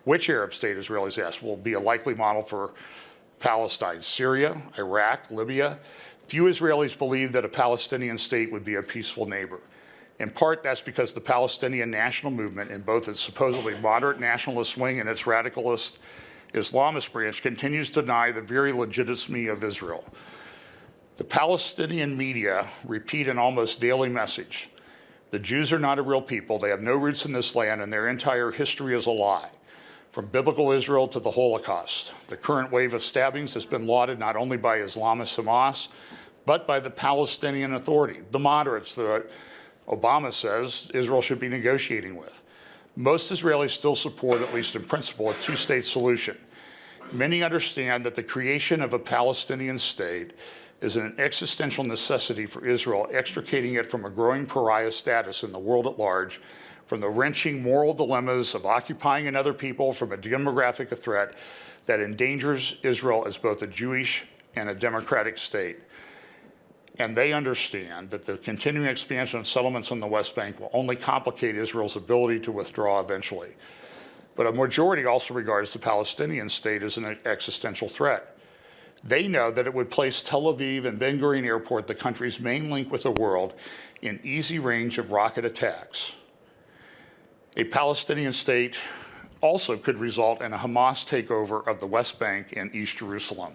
[SPEAKER 1] Which Arab state, Israelis asked, will be a likely model for Palestine? Syria, Iraq, Libya? Few Israelis believe that a Palestinian state would be a peaceful neighbor. In part, that's because the Palestinian national movement, in both its supposedly moderate nationalist wing and its radicalist Islamist branch, continues to deny the very legitimacy of Israel. The Palestinian media repeat an almost daily message. The Jews are not a real people. They have no roots in this land, and their entire history is a lie. From biblical Israel to the Holocaust, the current wave of stabbings has been lauded not only by Islamist Hamas, but by the Palestinian Authority, the moderates that Obama says Israel should be negotiating with. Most Israelis still support, at least in principle, a two-state solution. Many understand that the creation of a Palestinian state is an existential necessity for Israel, extricating it from a growing pariah status in the world at large, from the wrenching moral dilemmas of occupying another people, from a demographic threat that endangers Israel as both a Jewish and a democratic state. And they understand that the continuing expansion of settlements on the West Bank will only complicate Israel's ability to withdraw eventually. But a majority also regards the Palestinian state as an existential threat. They know that it would place Tel Aviv and Ben Gurion Airport, the country's main link with the world, in easy range of rocket attacks. A Palestinian state also could result in a Hamas takeover of the West Bank and East Jerusalem.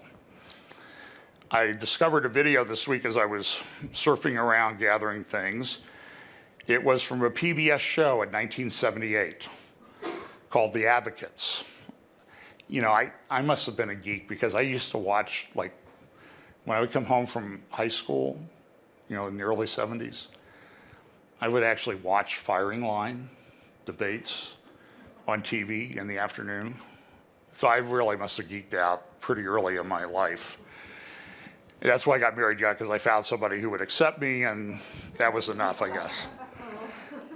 [SPEAKER 1] I discovered a video this week as I was surfing around gathering things. It was from a PBS show in 1978 called The Advocates. You know, I must have been a geek because I used to watch, like, when I would come home from high school, you know, in the early 70s, I would actually watch firing line debates on TV in the afternoon. So I really must have geeked out pretty early in my life. And that's why I got married young, because I found somebody who would accept me, and that was enough, I guess.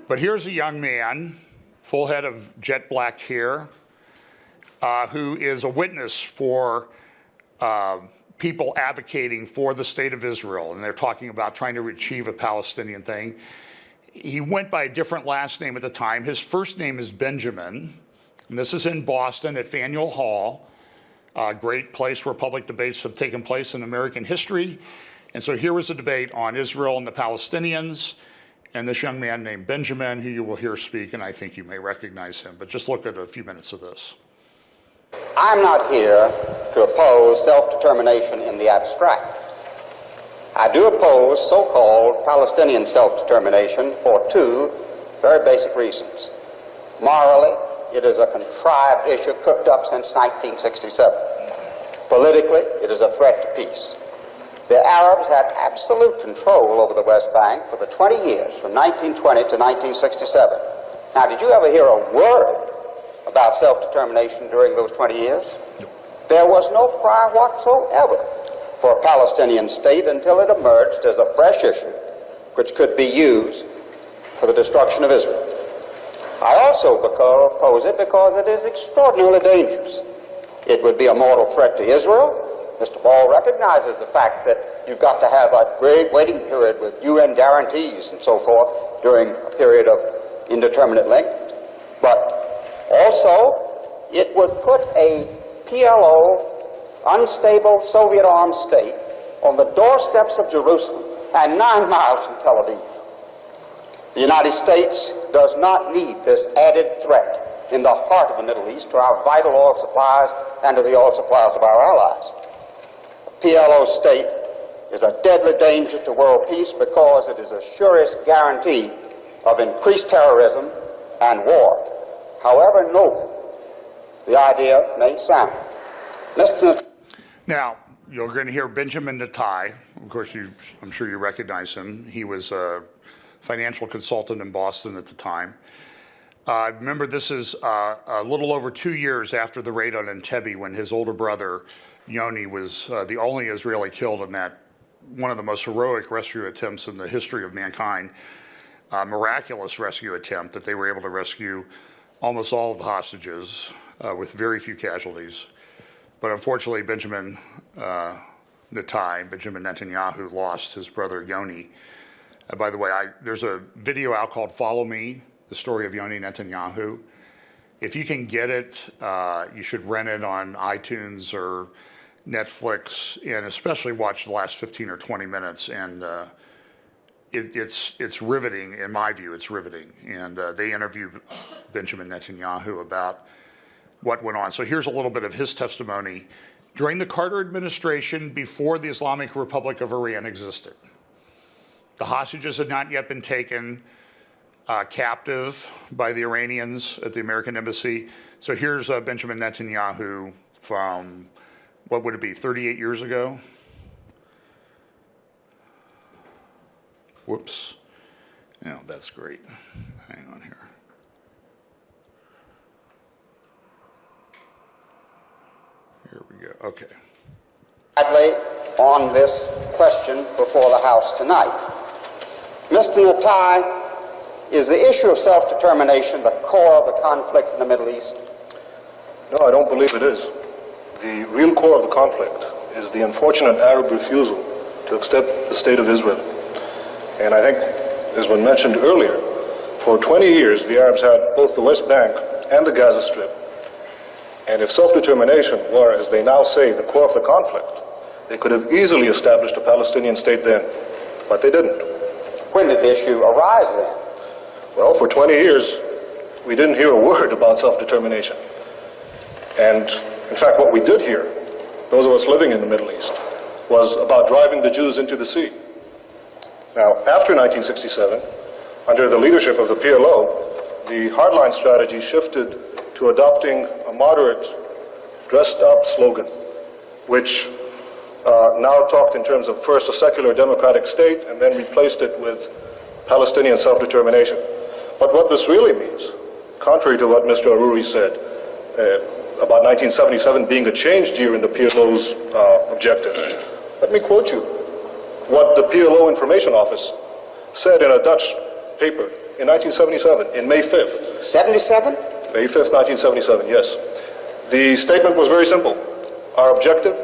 [SPEAKER 1] But here's a young man, full head of jet black hair, who is a witness for people advocating for the state of Israel, and they're talking about trying to achieve a Palestinian thing. He went by a different last name at the time. His first name is Benjamin, and this is in Boston at Faneuil Hall, a great place where public debates have taken place in American history. And so here was a debate on Israel and the Palestinians, and this young man named Benjamin, who you will hear speak, and I think you may recognize him, but just look at a few minutes of this.
[SPEAKER 5] I'm not here to oppose self-determination in the abstract. I do oppose so-called Palestinian self-determination for two very basic reasons. Morally, it is a contrived issue cooked up since 1967. Politically, it is a threat to peace. The Arabs had absolute control over the West Bank for the 20 years, from 1920 to 1967. Now, did you ever hear a word about self-determination during those 20 years? There was no cry whatsoever for a Palestinian state until it emerged as a fresh issue which could be used for the destruction of Israel. I also oppose it because it is extraordinarily dangerous. It would be a mortal threat to Israel. Mr. Ball recognizes the fact that you've got to have a great waiting period with UN guarantees and so forth during a period of indeterminate length. But also, it would put a PLO, unstable Soviet-armed state, on the doorsteps of Jerusalem and 9 miles from Tel Aviv. The United States does not need this added threat in the heart of the Middle East to our vital oil supplies and to the oil supplies of our allies. A PLO state is a deadly danger to world peace because it is the surest guarantee of increased terrorism and war, however noble the idea may sound.
[SPEAKER 1] Now, you're going to hear Benjamin Netanyahu. Of course, I'm sure you recognize him. He was a financial consultant in Boston at the time. Remember, this is a little over 2 years after the raid on Entebbe, when his older brother, Yoni, was the only Israeli killed in that one of the most heroic rescue attempts in the history of mankind, miraculous rescue attempt that they were able to rescue almost all of the hostages with very few casualties. But unfortunately, Benjamin Netanyahu lost his brother Yoni. By the way, there's a video out called Follow Me, the story of Yoni Netanyahu. If you can get it, you should rent it on iTunes or Netflix, and especially watch the last 15 or 20 minutes. And it's riveting, in my view, it's riveting. And they interviewed Benjamin Netanyahu about what went on. So here's a little bit of his testimony during the Carter administration before the Islamic Republic of Iran existed. The hostages had not yet been taken captive by the Iranians at the American embassy. So here's Benjamin Netanyahu from, what would it be, 38 years ago? Whoops. Yeah, that's great. Hang on here. Here we go. Okay.
[SPEAKER 5] On this question before the House tonight. Mr. Netanyahu, is the issue of self-determination the core of the conflict in the Middle East?
[SPEAKER 6] No, I don't believe it is. The real core of the conflict is the unfortunate Arab refusal to accept the state of Israel. And I think, as was mentioned earlier, for 20 years the Arabs had both the West Bank and the Gaza Strip. And if self-determination were, as they now say, the core of the conflict, they could have easily established a Palestinian state then, but they didn't.
[SPEAKER 5] When did the issue arise then?
[SPEAKER 6] Well, for 20 years, we didn't hear a word about self-determination. And in fact, what we did hear, those of us living in the Middle East, was about driving the Jews into the sea. Now, after 1967, under the leadership of the PLO, the hardline strategy shifted to adopting a moderate, dressed-up slogan, which now talked in terms of first a secular democratic state and then replaced it with Palestinian self-determination. But what this really means, contrary to what Mr. Aruri said about 1977 being a changed year in the PLO's objective, let me quote you what the PLO Information Office said in a Dutch paper in 1977, in May 5th.
[SPEAKER 5] 77?
[SPEAKER 6] May 5th, 1977, yes. The statement was very simple. Our objective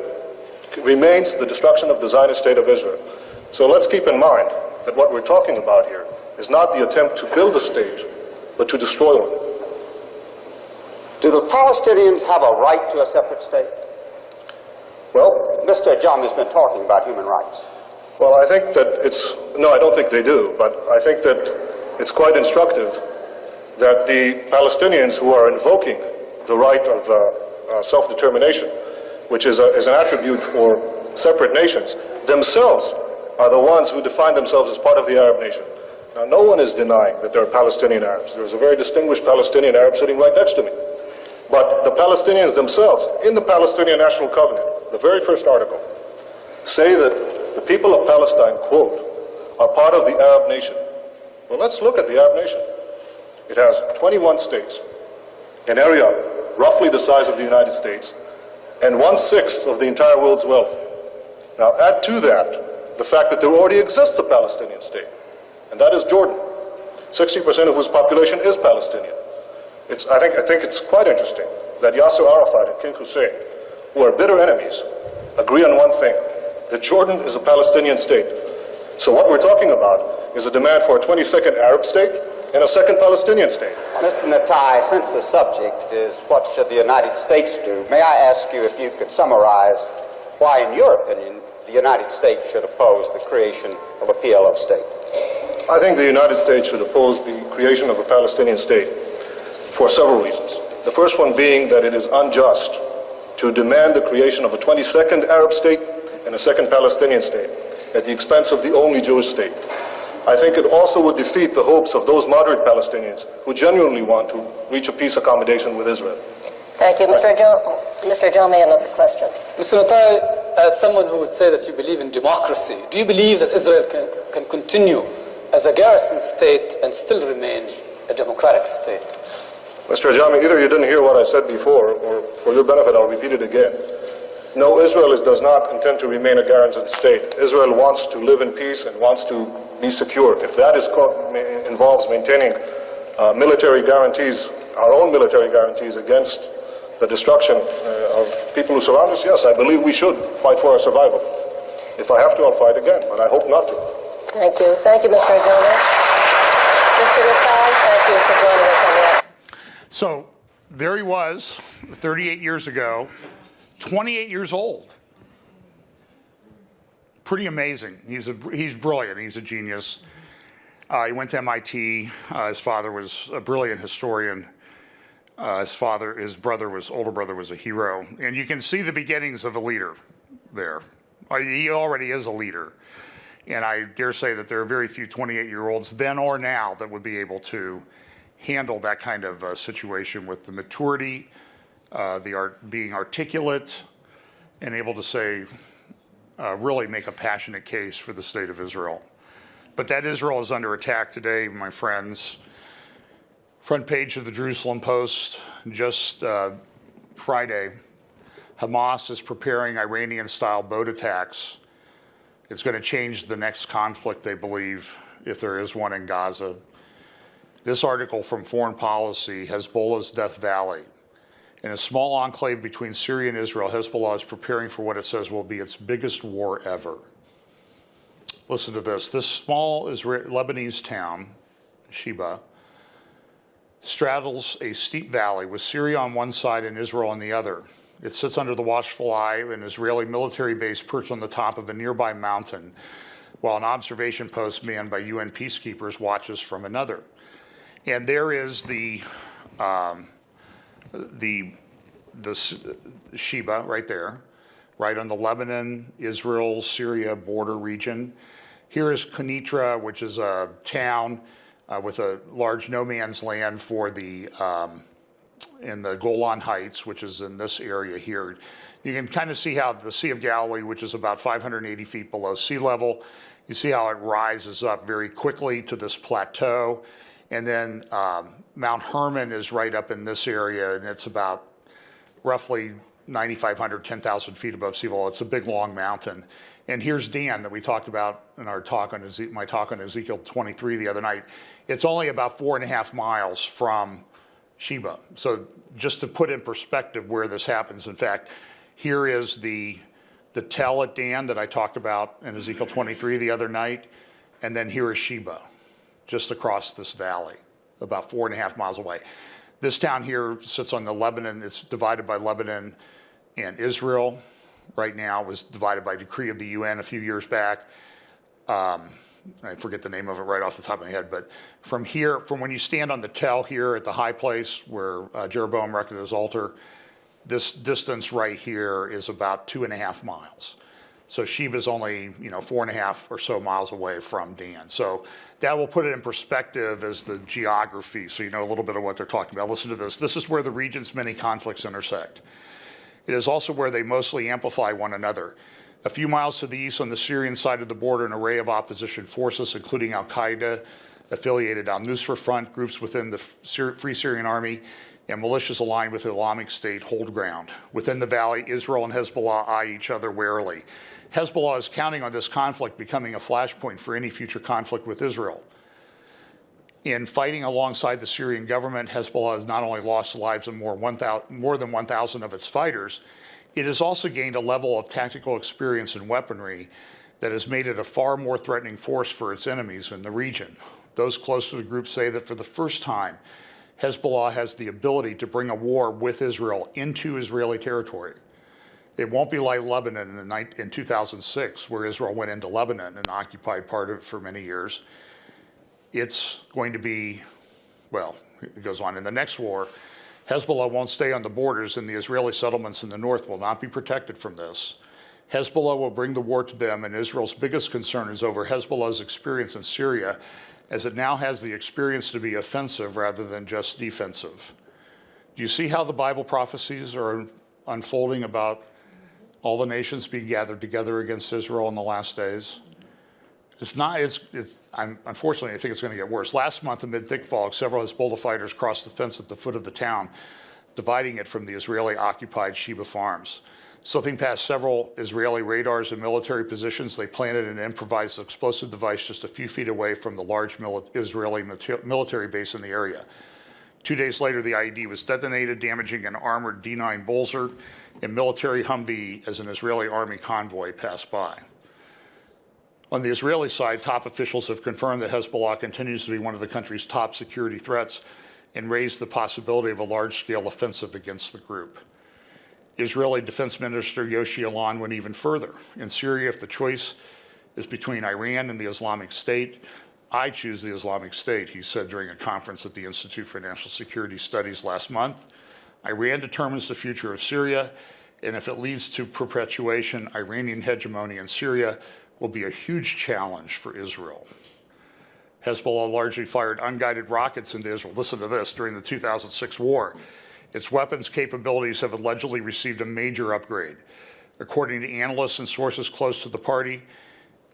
[SPEAKER 6] remains the destruction of the Zionist state of Israel. So let's keep in mind that what we're talking about here is not the attempt to build a state, but to destroy one.
[SPEAKER 5] Do the Palestinians have a right to a separate state?
[SPEAKER 6] Well,
[SPEAKER 5] Mr. Ajami has been talking about human rights.
[SPEAKER 6] well, I think that no, I don't think they do, but I think that it's quite instructive that the Palestinians who are invoking the right of self-determination, which is an attribute for separate nations, themselves are the ones who define themselves as part of the Arab nation. Now, no one is denying that there are Palestinian Arabs. There's a very distinguished Palestinian Arab sitting right next to me. But the Palestinians themselves, in the Palestinian National Covenant, the very first article, say that the people of Palestine, quote, are part of the Arab nation. Well, let's look at the Arab nation. It has 21 states, an area roughly the size of the United States, and 1/6 of the entire world's wealth. Now, add to that the fact that there already exists a Palestinian state, and that is Jordan, 60% of whose population is Palestinian. I think it's quite interesting that Yasser Arafat and King Hussein, who are bitter enemies, agree on one thing, that Jordan is a Palestinian state. So what we're talking about is a demand for a 22nd Arab state and a second Palestinian state.
[SPEAKER 5] Mr. Netai, since the subject is what should the United States do, may I ask you if you could summarize why, in your opinion, the United States should oppose the creation of a PLO state?
[SPEAKER 6] I think the United States should oppose the creation of a Palestinian state for several reasons. The first one being that it is unjust to demand the creation of a 22nd Arab state and a second Palestinian state at the expense of the only Jewish state. I think it also would defeat the hopes of those moderate Palestinians who genuinely want to reach a peace accommodation with Israel.
[SPEAKER 7] Thank you. Mr. Ajami, another question.
[SPEAKER 2] Mr. Netai, as someone who would say that you believe in democracy, do you believe that Israel can continue as a garrison state and still remain a democratic state?
[SPEAKER 6] Mr. Ajami, either you didn't hear what I said before, or for your benefit, I'll repeat it again. No, Israel does not intend to remain a garrison state. Israel wants to live in peace and wants to be secure. If that involves maintaining military guarantees, our own military guarantees against the destruction of people who surround us, yes, I believe we should fight for our survival. If I have to, I'll fight again, but I hope not to.
[SPEAKER 7] Thank you. Thank you, Mr. Ajami. Mr. Netai, thank you for joining us on the
[SPEAKER 1] So there he was 38 years ago, 28 years old. Pretty amazing. He's brilliant. He's a genius. He went to MIT. His father was a brilliant historian. His older brother was a hero. And you can see the beginnings of a leader there. He already is a leader. And I dare say that there are very few 28-year-olds then or now that would be able to handle that kind of situation with the maturity, being articulate, and able to say, really make a passionate case for the state of Israel. But that Israel is under attack today, my friends. Front page of the Jerusalem Post, just Friday, Hamas is preparing Iranian-style boat attacks. It's going to change the next conflict, they believe, if there is one in Gaza. This article from Foreign Policy, Hezbollah's Death Valley. In a small enclave between Syria and Israel, Hezbollah is preparing for what it says will be its biggest war ever. Listen to this. This small Lebanese town, Sheba, straddles a steep valley with Syria on one side and Israel on the other. It sits under the watchful eye of an Israeli military base perched on the top of a nearby mountain, while an observation post manned by UN peacekeepers watches from another. And there is the Sheba right there, right on the Lebanon, Israel, Syria border region. Here is Kenitra, which is a town with a large no man's land for the in the Golan Heights, which is in this area here. You can kind of see how the Sea of Galilee, which is about 580 feet below sea level, you see how it rises up very quickly to this plateau. And then Mount Hermon is right up in this area, and it's about roughly 9,500, 10,000 feet above sea level. It's a big, long mountain. And here's Dan that we talked about in our talk on my talk on Ezekiel 23 the other night. It's only about 4.5 miles from Sheba. So just to put in perspective where this happens, in fact, here is the tell at Dan that I talked about in Ezekiel 23 the other night, and then here is Sheba, just across this valley, about 4.5 miles away. This town here sits on the Lebanon. It's divided by Lebanon and Israel. Right now, it was divided by decree of the UN a few years back. I forget the name of it right off the top of my head, but from here, from when you stand on the tell here at the high place where Jeroboam erected his altar, this distance right here is about 2.5 miles. So Sheba's only 4.5 or so miles away from Dan. So that will put it in perspective as the geography, so you know a little bit of what they're talking about. Listen to this. This is where the region's many conflicts intersect. It is also where they mostly amplify one another. A few miles to the east on the Syrian side of the border, an array of opposition forces, including Al-Qaeda, affiliated al-Nusra Front, groups within the Free Syrian Army, and militias aligned with the Islamic State hold ground. Within the valley, Israel and Hezbollah eye each other warily. Hezbollah is counting on this conflict becoming a flashpoint for any future conflict with Israel. In fighting alongside the Syrian government, Hezbollah has not only lost the lives of more than 1,000 of its fighters, it has also gained a level of tactical experience and weaponry that has made it a far more threatening force for its enemies in the region. Those close to the group say that for the first time, Hezbollah has the ability to bring a war with Israel into Israeli territory. It won't be like Lebanon in 2006, where Israel went into Lebanon and occupied part of it for many years. It's going to be, well, it goes on. In the next war, Hezbollah won't stay on the borders, and the Israeli settlements in the north will not be protected from this. Hezbollah will bring the war to them, and Israel's biggest concern is over Hezbollah's experience in Syria, as it now has the experience to be offensive rather than just defensive. Do you see how the Bible prophecies are unfolding about all the nations being gathered together against Israel in the last days? Unfortunately, I think it's going to get worse. Last month, amid thick fog, several Hezbollah fighters crossed the fence at the foot of the town, dividing it from the Israeli-occupied Sheba farms. Slipping past several Israeli radars and military positions, they planted an improvised explosive device just a few feet away from the large Israeli military base in the area. 2 days later, the IED was detonated, damaging an armored D-9 Bullseye and military Humvee as an Israeli army convoy passed by. On the Israeli side, top officials have confirmed that Hezbollah continues to be one of the country's top security threats and raised the possibility of a large-scale offensive against the group. Israeli Defense Minister Yoshi Alon went even further. In Syria, if the choice is between Iran and the Islamic State, I choose the Islamic State, he said during a conference at the Institute for National Security Studies last month. Iran determines the future of Syria, and if it leads to perpetuation, Iranian hegemony in Syria will be a huge challenge for Israel. Hezbollah largely fired unguided rockets into Israel. Listen to this, during the 2006 war. Its weapons capabilities have allegedly received a major upgrade. According to analysts and sources close to the party,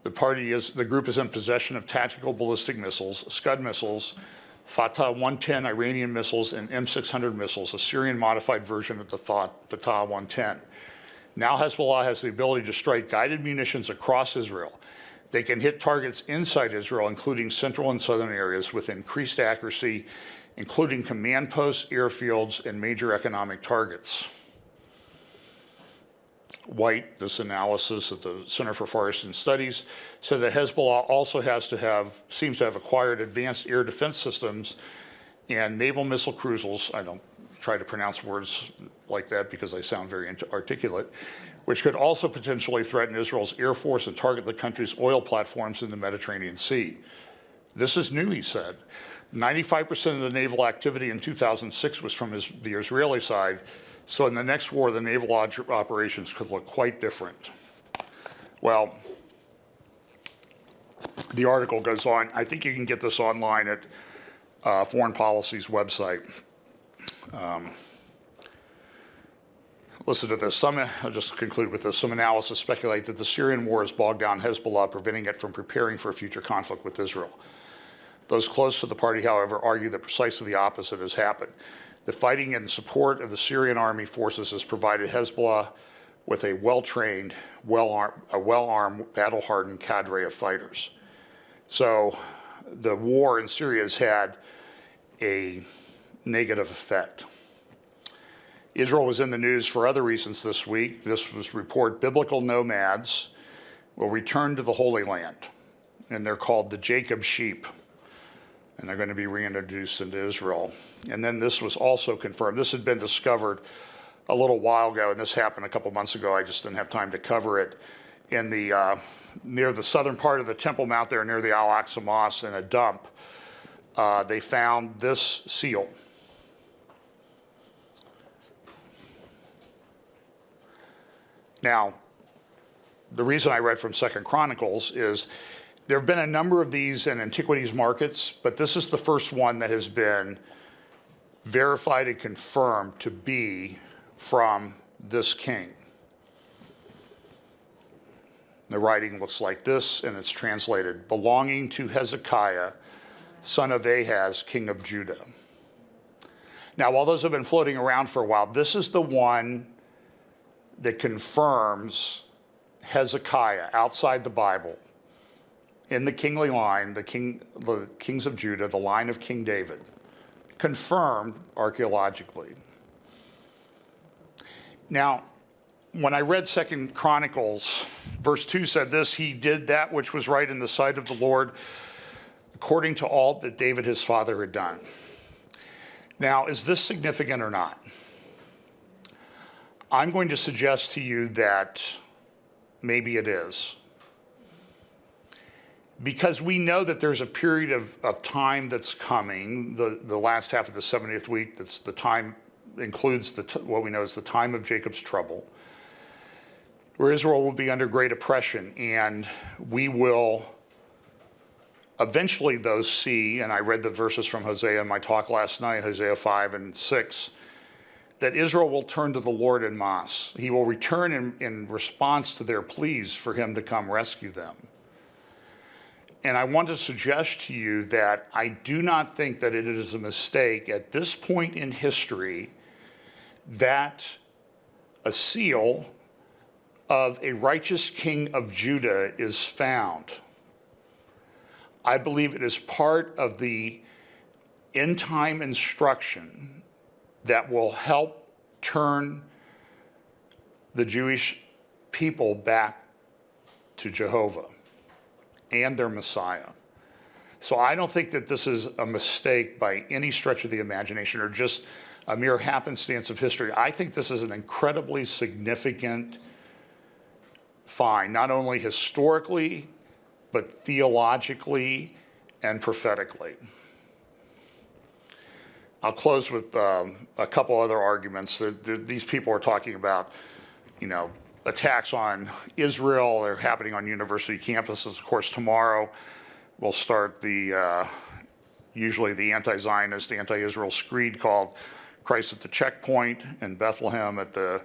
[SPEAKER 1] the group is in possession of tactical ballistic missiles, Scud missiles, Fatah 110 Iranian missiles, and M600 missiles, a Syrian-modified version of the Fatah 110. Now Hezbollah has the ability to strike guided munitions across Israel. They can hit targets inside Israel, including central and southern areas, with increased accuracy, including command posts, airfields, and major economic targets. White, this analysis at the Center for Far Eastern Studies, said that Hezbollah also seems to have acquired advanced air defense systems and naval missile cruisers. I don't try to pronounce words like that because I sound very articulate, which could also potentially threaten Israel's air force and target the country's oil platforms in the Mediterranean Sea. This is new, he said. 95% of the naval activity in 2006 was from the Israeli side. So in the next war, the naval operations could look quite different. Well, the article goes on. I think you can get this online at Foreign Policy's website. Listen to this. I'll just conclude with this. Some analysis speculate that the Syrian war has bogged down Hezbollah, preventing it from preparing for a future conflict with Israel. Those close to the party, however, argue that precisely the opposite has happened. The fighting and support of the Syrian army forces has provided Hezbollah with a well-trained, well-armed, battle-hardened cadre of fighters. So the war in Syria has had a negative effect. Israel was in the news for other reasons this week. This was report biblical nomads will return to the Holy Land, and they're called the Jacob sheep. And they're going to be reintroduced into Israel. And then this was also confirmed. This had been discovered a little while ago, and this happened a couple months ago. I just didn't have time to cover it. In the near the southern part of the Temple Mount there, near the Al-Aqsa Mosque, in a dump, they found this seal. Now, the reason I read from 2 Chronicles is there have been a number of these in antiquities markets, but this is the first one that has been verified and confirmed to be from this king. The writing looks like this, and it's translated, belonging to Hezekiah, son of Ahaz, king of Judah. Now, while those have been floating around for a while, this is the one that confirms Hezekiah outside the Bible. In the kingly line, the kings of Judah, the line of King David, confirmed archaeologically. Now, when I read 2 Chronicles, verse 2 said this, he did that which was right in the sight of the Lord, according to all that David his father had done. Now, is this significant or not? I'm going to suggest to you that maybe it is. Because we know that there's a period of time that's coming, the last half of the 70th week, that's the time, includes what we know as the time of Jacob's trouble, where Israel will be under great oppression, and we will eventually, those see, and I read the verses from Hosea in my talk last night, Hosea 5 and 6, that Israel will turn to the Lord en masse. He will return in response to their pleas for him to come rescue them. And I want to suggest to you that I do not think that it is a mistake at this point in history that a seal of a righteous king of Judah is found. I believe it is part of the end time instruction that will help turn the Jewish people back to Jehovah and their Messiah. So I don't think that this is a mistake by any stretch of the imagination or just a mere happenstance of history. I think this is an incredibly significant find, not only historically, but theologically and prophetically. I'll close with a couple other arguments. These people are talking about, you know, attacks on Israel. They're happening on university campuses. Of course, tomorrow we'll start usually the anti-Zionist, anti-Israel screed called Christ at the Checkpoint in Bethlehem at the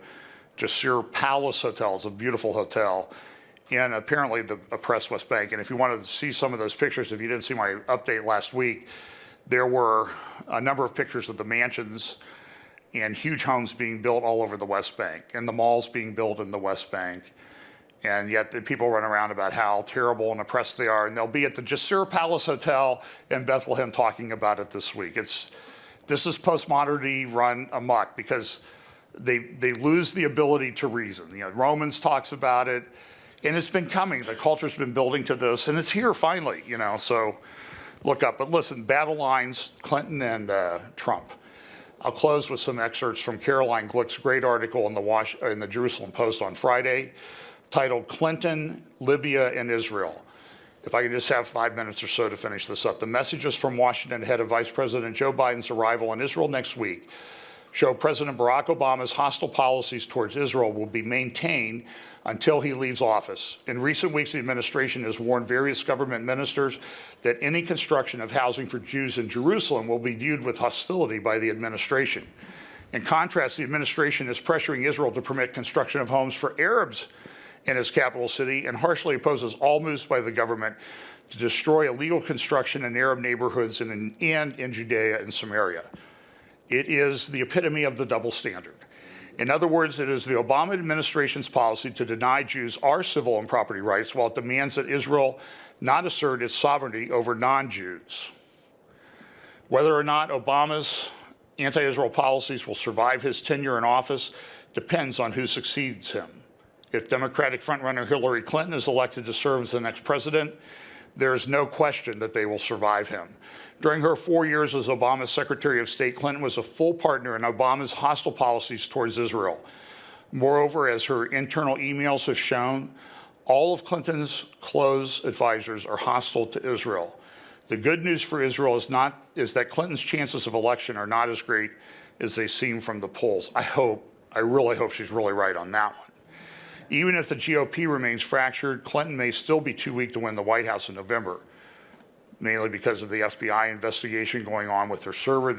[SPEAKER 1] Jasir Palace Hotel. It's a beautiful hotel in apparently the oppressed West Bank. And if you wanted to see some of those pictures, if you didn't see my update last week, there were a number of pictures of the mansions and huge homes being built all over the West Bank and the malls being built in the West Bank. And yet the people run around about how terrible and oppressed they are. And they'll be at the Jasir Palace Hotel in Bethlehem talking about it this week. This is postmodernity run amok because they lose the ability to reason. You know, Romans talks about it, and it's been coming. The culture's been building to this, and it's here finally, you know, so look up. But listen, battle lines, Clinton and Trump. I'll close with some excerpts from Caroline Glick's great article in the Jerusalem Post on Friday, titled Clinton, Libya, and Israel. If I could just have 5 minutes or so to finish this up. The messages from Washington ahead of Vice President Joe Biden's arrival in Israel next week show President Barack Obama's hostile policies towards Israel will be maintained until he leaves office. In recent weeks, the administration has warned various government ministers that any construction of housing for Jews in Jerusalem will be viewed with hostility by the administration. In contrast, the administration is pressuring Israel to permit construction of homes for Arabs in its capital city and harshly opposes all moves by the government to destroy illegal construction in Arab neighborhoods and in Judea and Samaria. It is the epitome of the double standard. In other words, it is the Obama administration's policy to deny Jews our civil and property rights while it demands that Israel not assert its sovereignty over non-Jews. Whether or not Obama's anti-Israel policies will survive his tenure in office depends on who succeeds him. If Democratic frontrunner Hillary Clinton is elected to serve as the next president, there is no question that they will survive him. During her 4 years as Obama's Secretary of State, Clinton was a full partner in Obama's hostile policies towards Israel. Moreover, as her internal emails have shown, all of Clinton's close advisors are hostile to Israel. The good news for Israel is that Clinton's chances of election are not as great as they seem from the polls. I really hope she's really right on that one. Even if the GOP remains fractured, Clinton may still be too weak to win the White House in November, mainly because of the FBI investigation going on with her server.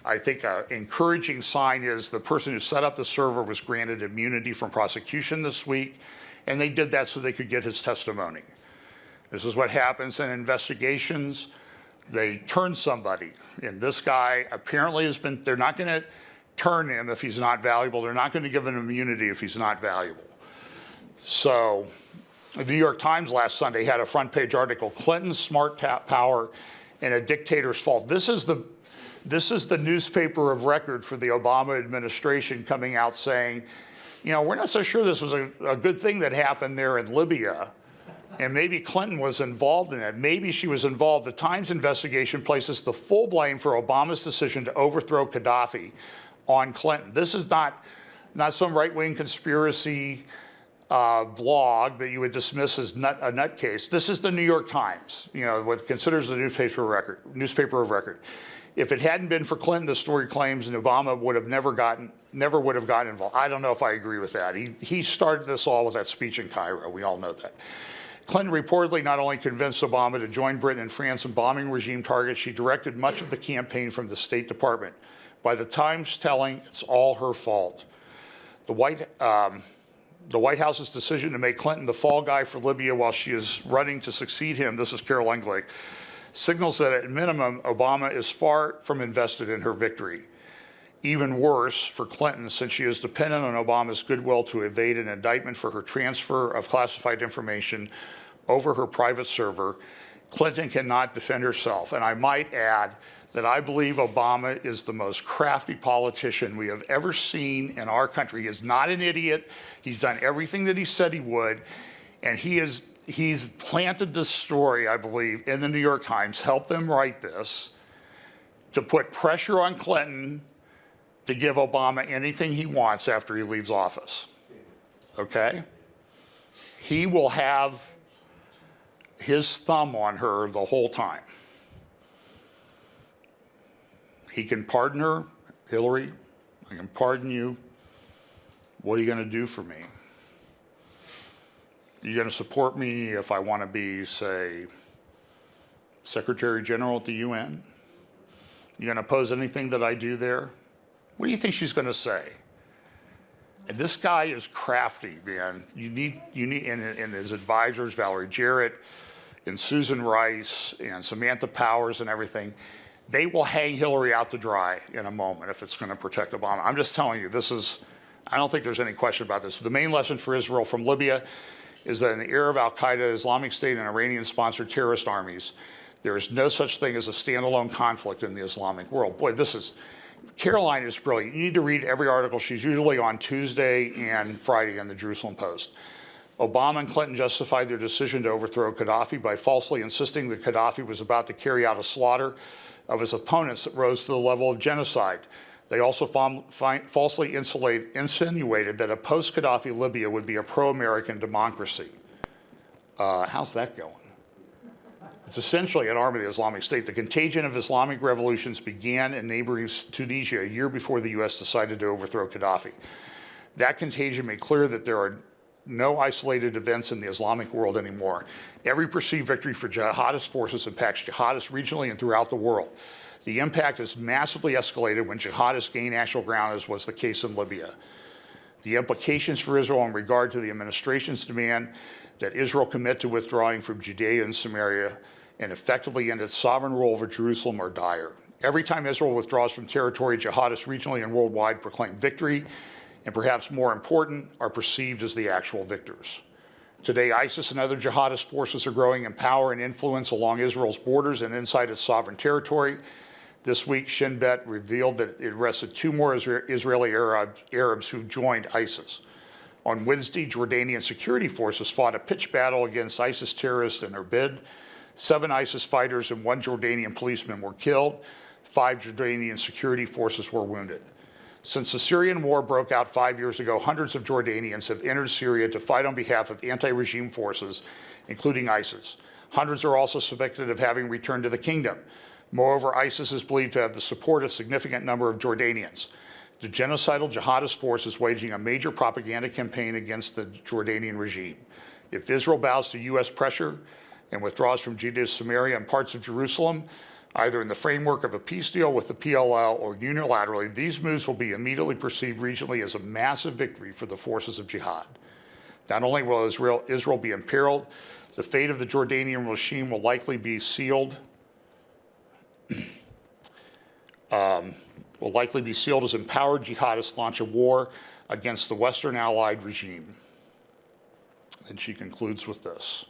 [SPEAKER 1] I think an encouraging sign is the person who set up the server was granted immunity from prosecution this week, and they did that so they could get his testimony. This is what happens in investigations. They turn somebody, and this guy apparently they're not going to turn him if he's not valuable. They're not going to give him immunity if he's not valuable. So the New York Times last Sunday had a front page article, Clinton's smart power and a dictator's fault. This is the newspaper of record for the Obama administration coming out saying, you know, we're not so sure this was a good thing that happened there in Libya. And maybe Clinton was involved in it. Maybe she was involved. The Times investigation places the full blame for Obama's decision to overthrow Gaddafi on Clinton. This is not some right-wing conspiracy blog that you would dismiss as a nutcase. This is the New York Times, you know, what considers the newspaper of record. If it hadn't been for Clinton, the story claims, and Obama never would have gotten involved. I don't know if I agree with that. He started this all with that speech in Cairo. We all know that. Clinton reportedly not only convinced Obama to join Britain and France in bombing regime targets, she directed much of the campaign from the State Department. By the Times telling it's all her fault. The White House's decision to make Clinton the fall guy for Libya while she is running to succeed him, this is Caroline Glick, signals that at minimum, Obama is far from invested in her victory. Even worse for Clinton, since she is dependent on Obama's goodwill to evade an indictment for her transfer of classified information over her private server, Clinton cannot defend herself. And I might add that I believe Obama is the most crafty politician we have ever seen in our country. He is not an idiot. He's done everything that he said he would. And he's planted this story, I believe, in the New York Times, helped them write this, to put pressure on Clinton to give Obama anything he wants after he leaves office. Okay? He will have his thumb on her the whole time. He can pardon her, Hillary, I can pardon you. What are you going to do for me? Are you going to support me if I want to be, say, Secretary General at the UN? You going to oppose anything that I do there? What do you think she's going to say? And this guy is crafty, man. You need, and his advisors, Valerie Jarrett, and Susan Rice, and Samantha Powers, and everything, they will hang Hillary out to dry in a moment if it's going to protect Obama. I'm just telling you, this is, I don't think there's any question about this. The main lesson for Israel from Libya is that in the era of al-Qaeda, Islamic State, and Iranian-sponsored terrorist armies, there is no such thing as a standalone conflict in the Islamic world. Boy, this is, Caroline is brilliant. You need to read every article. She's usually on Tuesday and Friday in the Jerusalem Post. Obama and Clinton justified their decision to overthrow Gaddafi by falsely insisting that Gaddafi was about to carry out a slaughter of his opponents that rose to the level of genocide. They also falsely insinuated that a post-Gaddafi Libya would be a pro-American democracy. How's that going? It's essentially an arm of the Islamic State. The contagion of Islamic revolutions began in neighboring Tunisia a year before the U.S. decided to overthrow Gaddafi. That contagion made clear that there are no isolated events in the Islamic world anymore. Every perceived victory for jihadist forces impacts jihadists regionally and throughout the world. The impact is massively escalated when jihadists gain actual ground, as was the case in Libya. The implications for Israel in regard to the administration's demand that Israel commit to withdrawing from Judea and Samaria and effectively end its sovereign rule over Jerusalem are dire. Every time Israel withdraws from territory, jihadists regionally and worldwide proclaim victory, and perhaps more important, are perceived as the actual victors. Today, ISIS and other jihadist forces are growing in power and influence along Israel's borders and inside its sovereign territory. This week, Shin Bet revealed that it arrested 2 more Israeli Arabs who joined ISIS. On Wednesday, Jordanian security forces fought a pitched battle against ISIS terrorists in Erbil. 7 ISIS fighters and 1 Jordanian policeman were killed. 5 Jordanian security forces were wounded. Since the Syrian war broke out 5 years ago, hundreds of Jordanians have entered Syria to fight on behalf of anti-regime forces, including ISIS. Hundreds are also suspected of having returned to the kingdom. Moreover, ISIS is believed to have the support of a significant number of Jordanians. The genocidal jihadist force is waging a major propaganda campaign against the Jordanian regime. If Israel bows to U.S. pressure and withdraws from Judea, Samaria, and parts of Jerusalem, either in the framework of a peace deal with the PLO or unilaterally, these moves will be immediately perceived regionally as a massive victory for the forces of jihad. Not only will Israel be imperiled, the fate of the Jordanian regime will likely be sealed as empowered jihadists launch a war against the Western allied regime. And she concludes with this.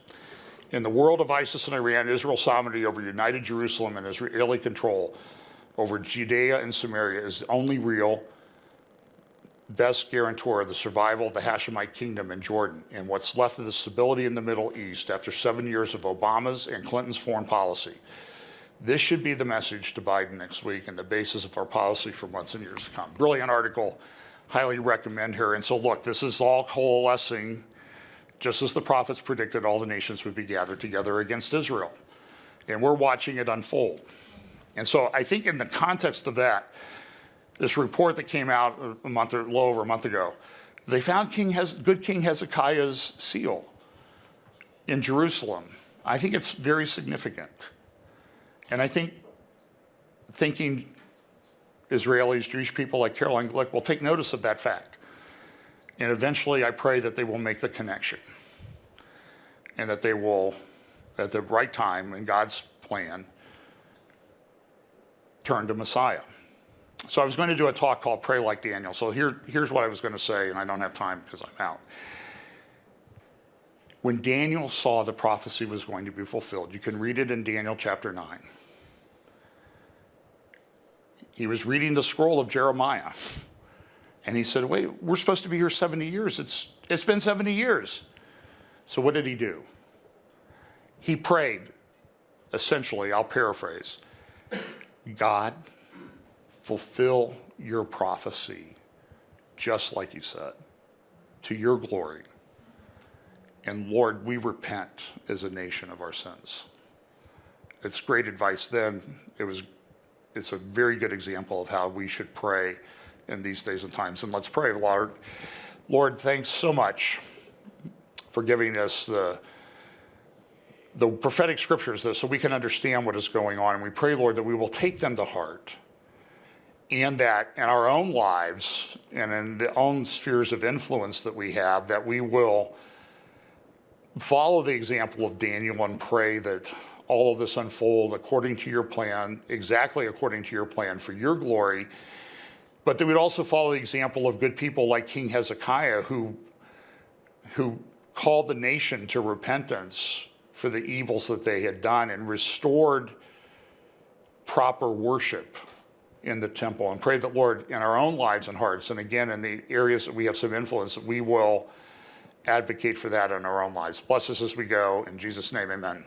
[SPEAKER 1] In the world of ISIS and Iran, Israel's sovereignty over united Jerusalem and Israeli control over Judea and Samaria is the only real, best guarantor of the survival of the Hashemite kingdom in Jordan and what's left of the stability in the Middle East after 7 years of Obama's and Clinton's foreign policy. This should be the message to Biden next week and the basis of our policy for months and years to come. Brilliant article. Highly recommend her. And so look, this is all coalescing. Just as the prophets predicted, all the nations would be gathered together against Israel. And we're watching it unfold. And so I think in the context of that, this report that came out a little over a month ago, they found good King Hezekiah's seal in Jerusalem. I think it's very significant. And I think thinking Israelis, Jewish people like Caroline Glick will take notice of that fact. And eventually I pray that they will make the connection and that they will, at the right time in God's plan, turn to Messiah. So I was going to do a talk called Pray Like Daniel. So here's what I was going to say, and I don't have time because I'm out. When Daniel saw the prophecy was going to be fulfilled, you can read it in Daniel chapter 9. He was reading the scroll of Jeremiah. And he said, wait, we're supposed to be here 70 years. It's been 70 years. So what did he do? He prayed, essentially, I'll paraphrase, God, fulfill your prophecy, just like you said, to your glory. And Lord, we repent as a nation of our sins. It's great advice then. It's a very good example of how we should pray in these days and times. And let's pray, Lord. Lord, thanks so much for giving us the prophetic scriptures so we can understand what is going on. And we pray, Lord, that we will take them to heart, and that in our own lives and in the own spheres of influence that we have, that we will follow the example of Daniel and pray that all of this unfold according to your plan, exactly according to your plan for your glory, but that we'd also follow the example of good people like King Hezekiah, who called the nation to repentance for the evils that they had done and restored proper worship in the temple. And pray that, Lord, in our own lives and hearts, and again in the areas that we have some influence, that we will advocate for that in our own lives. Bless us as we go. In Jesus' name, amen.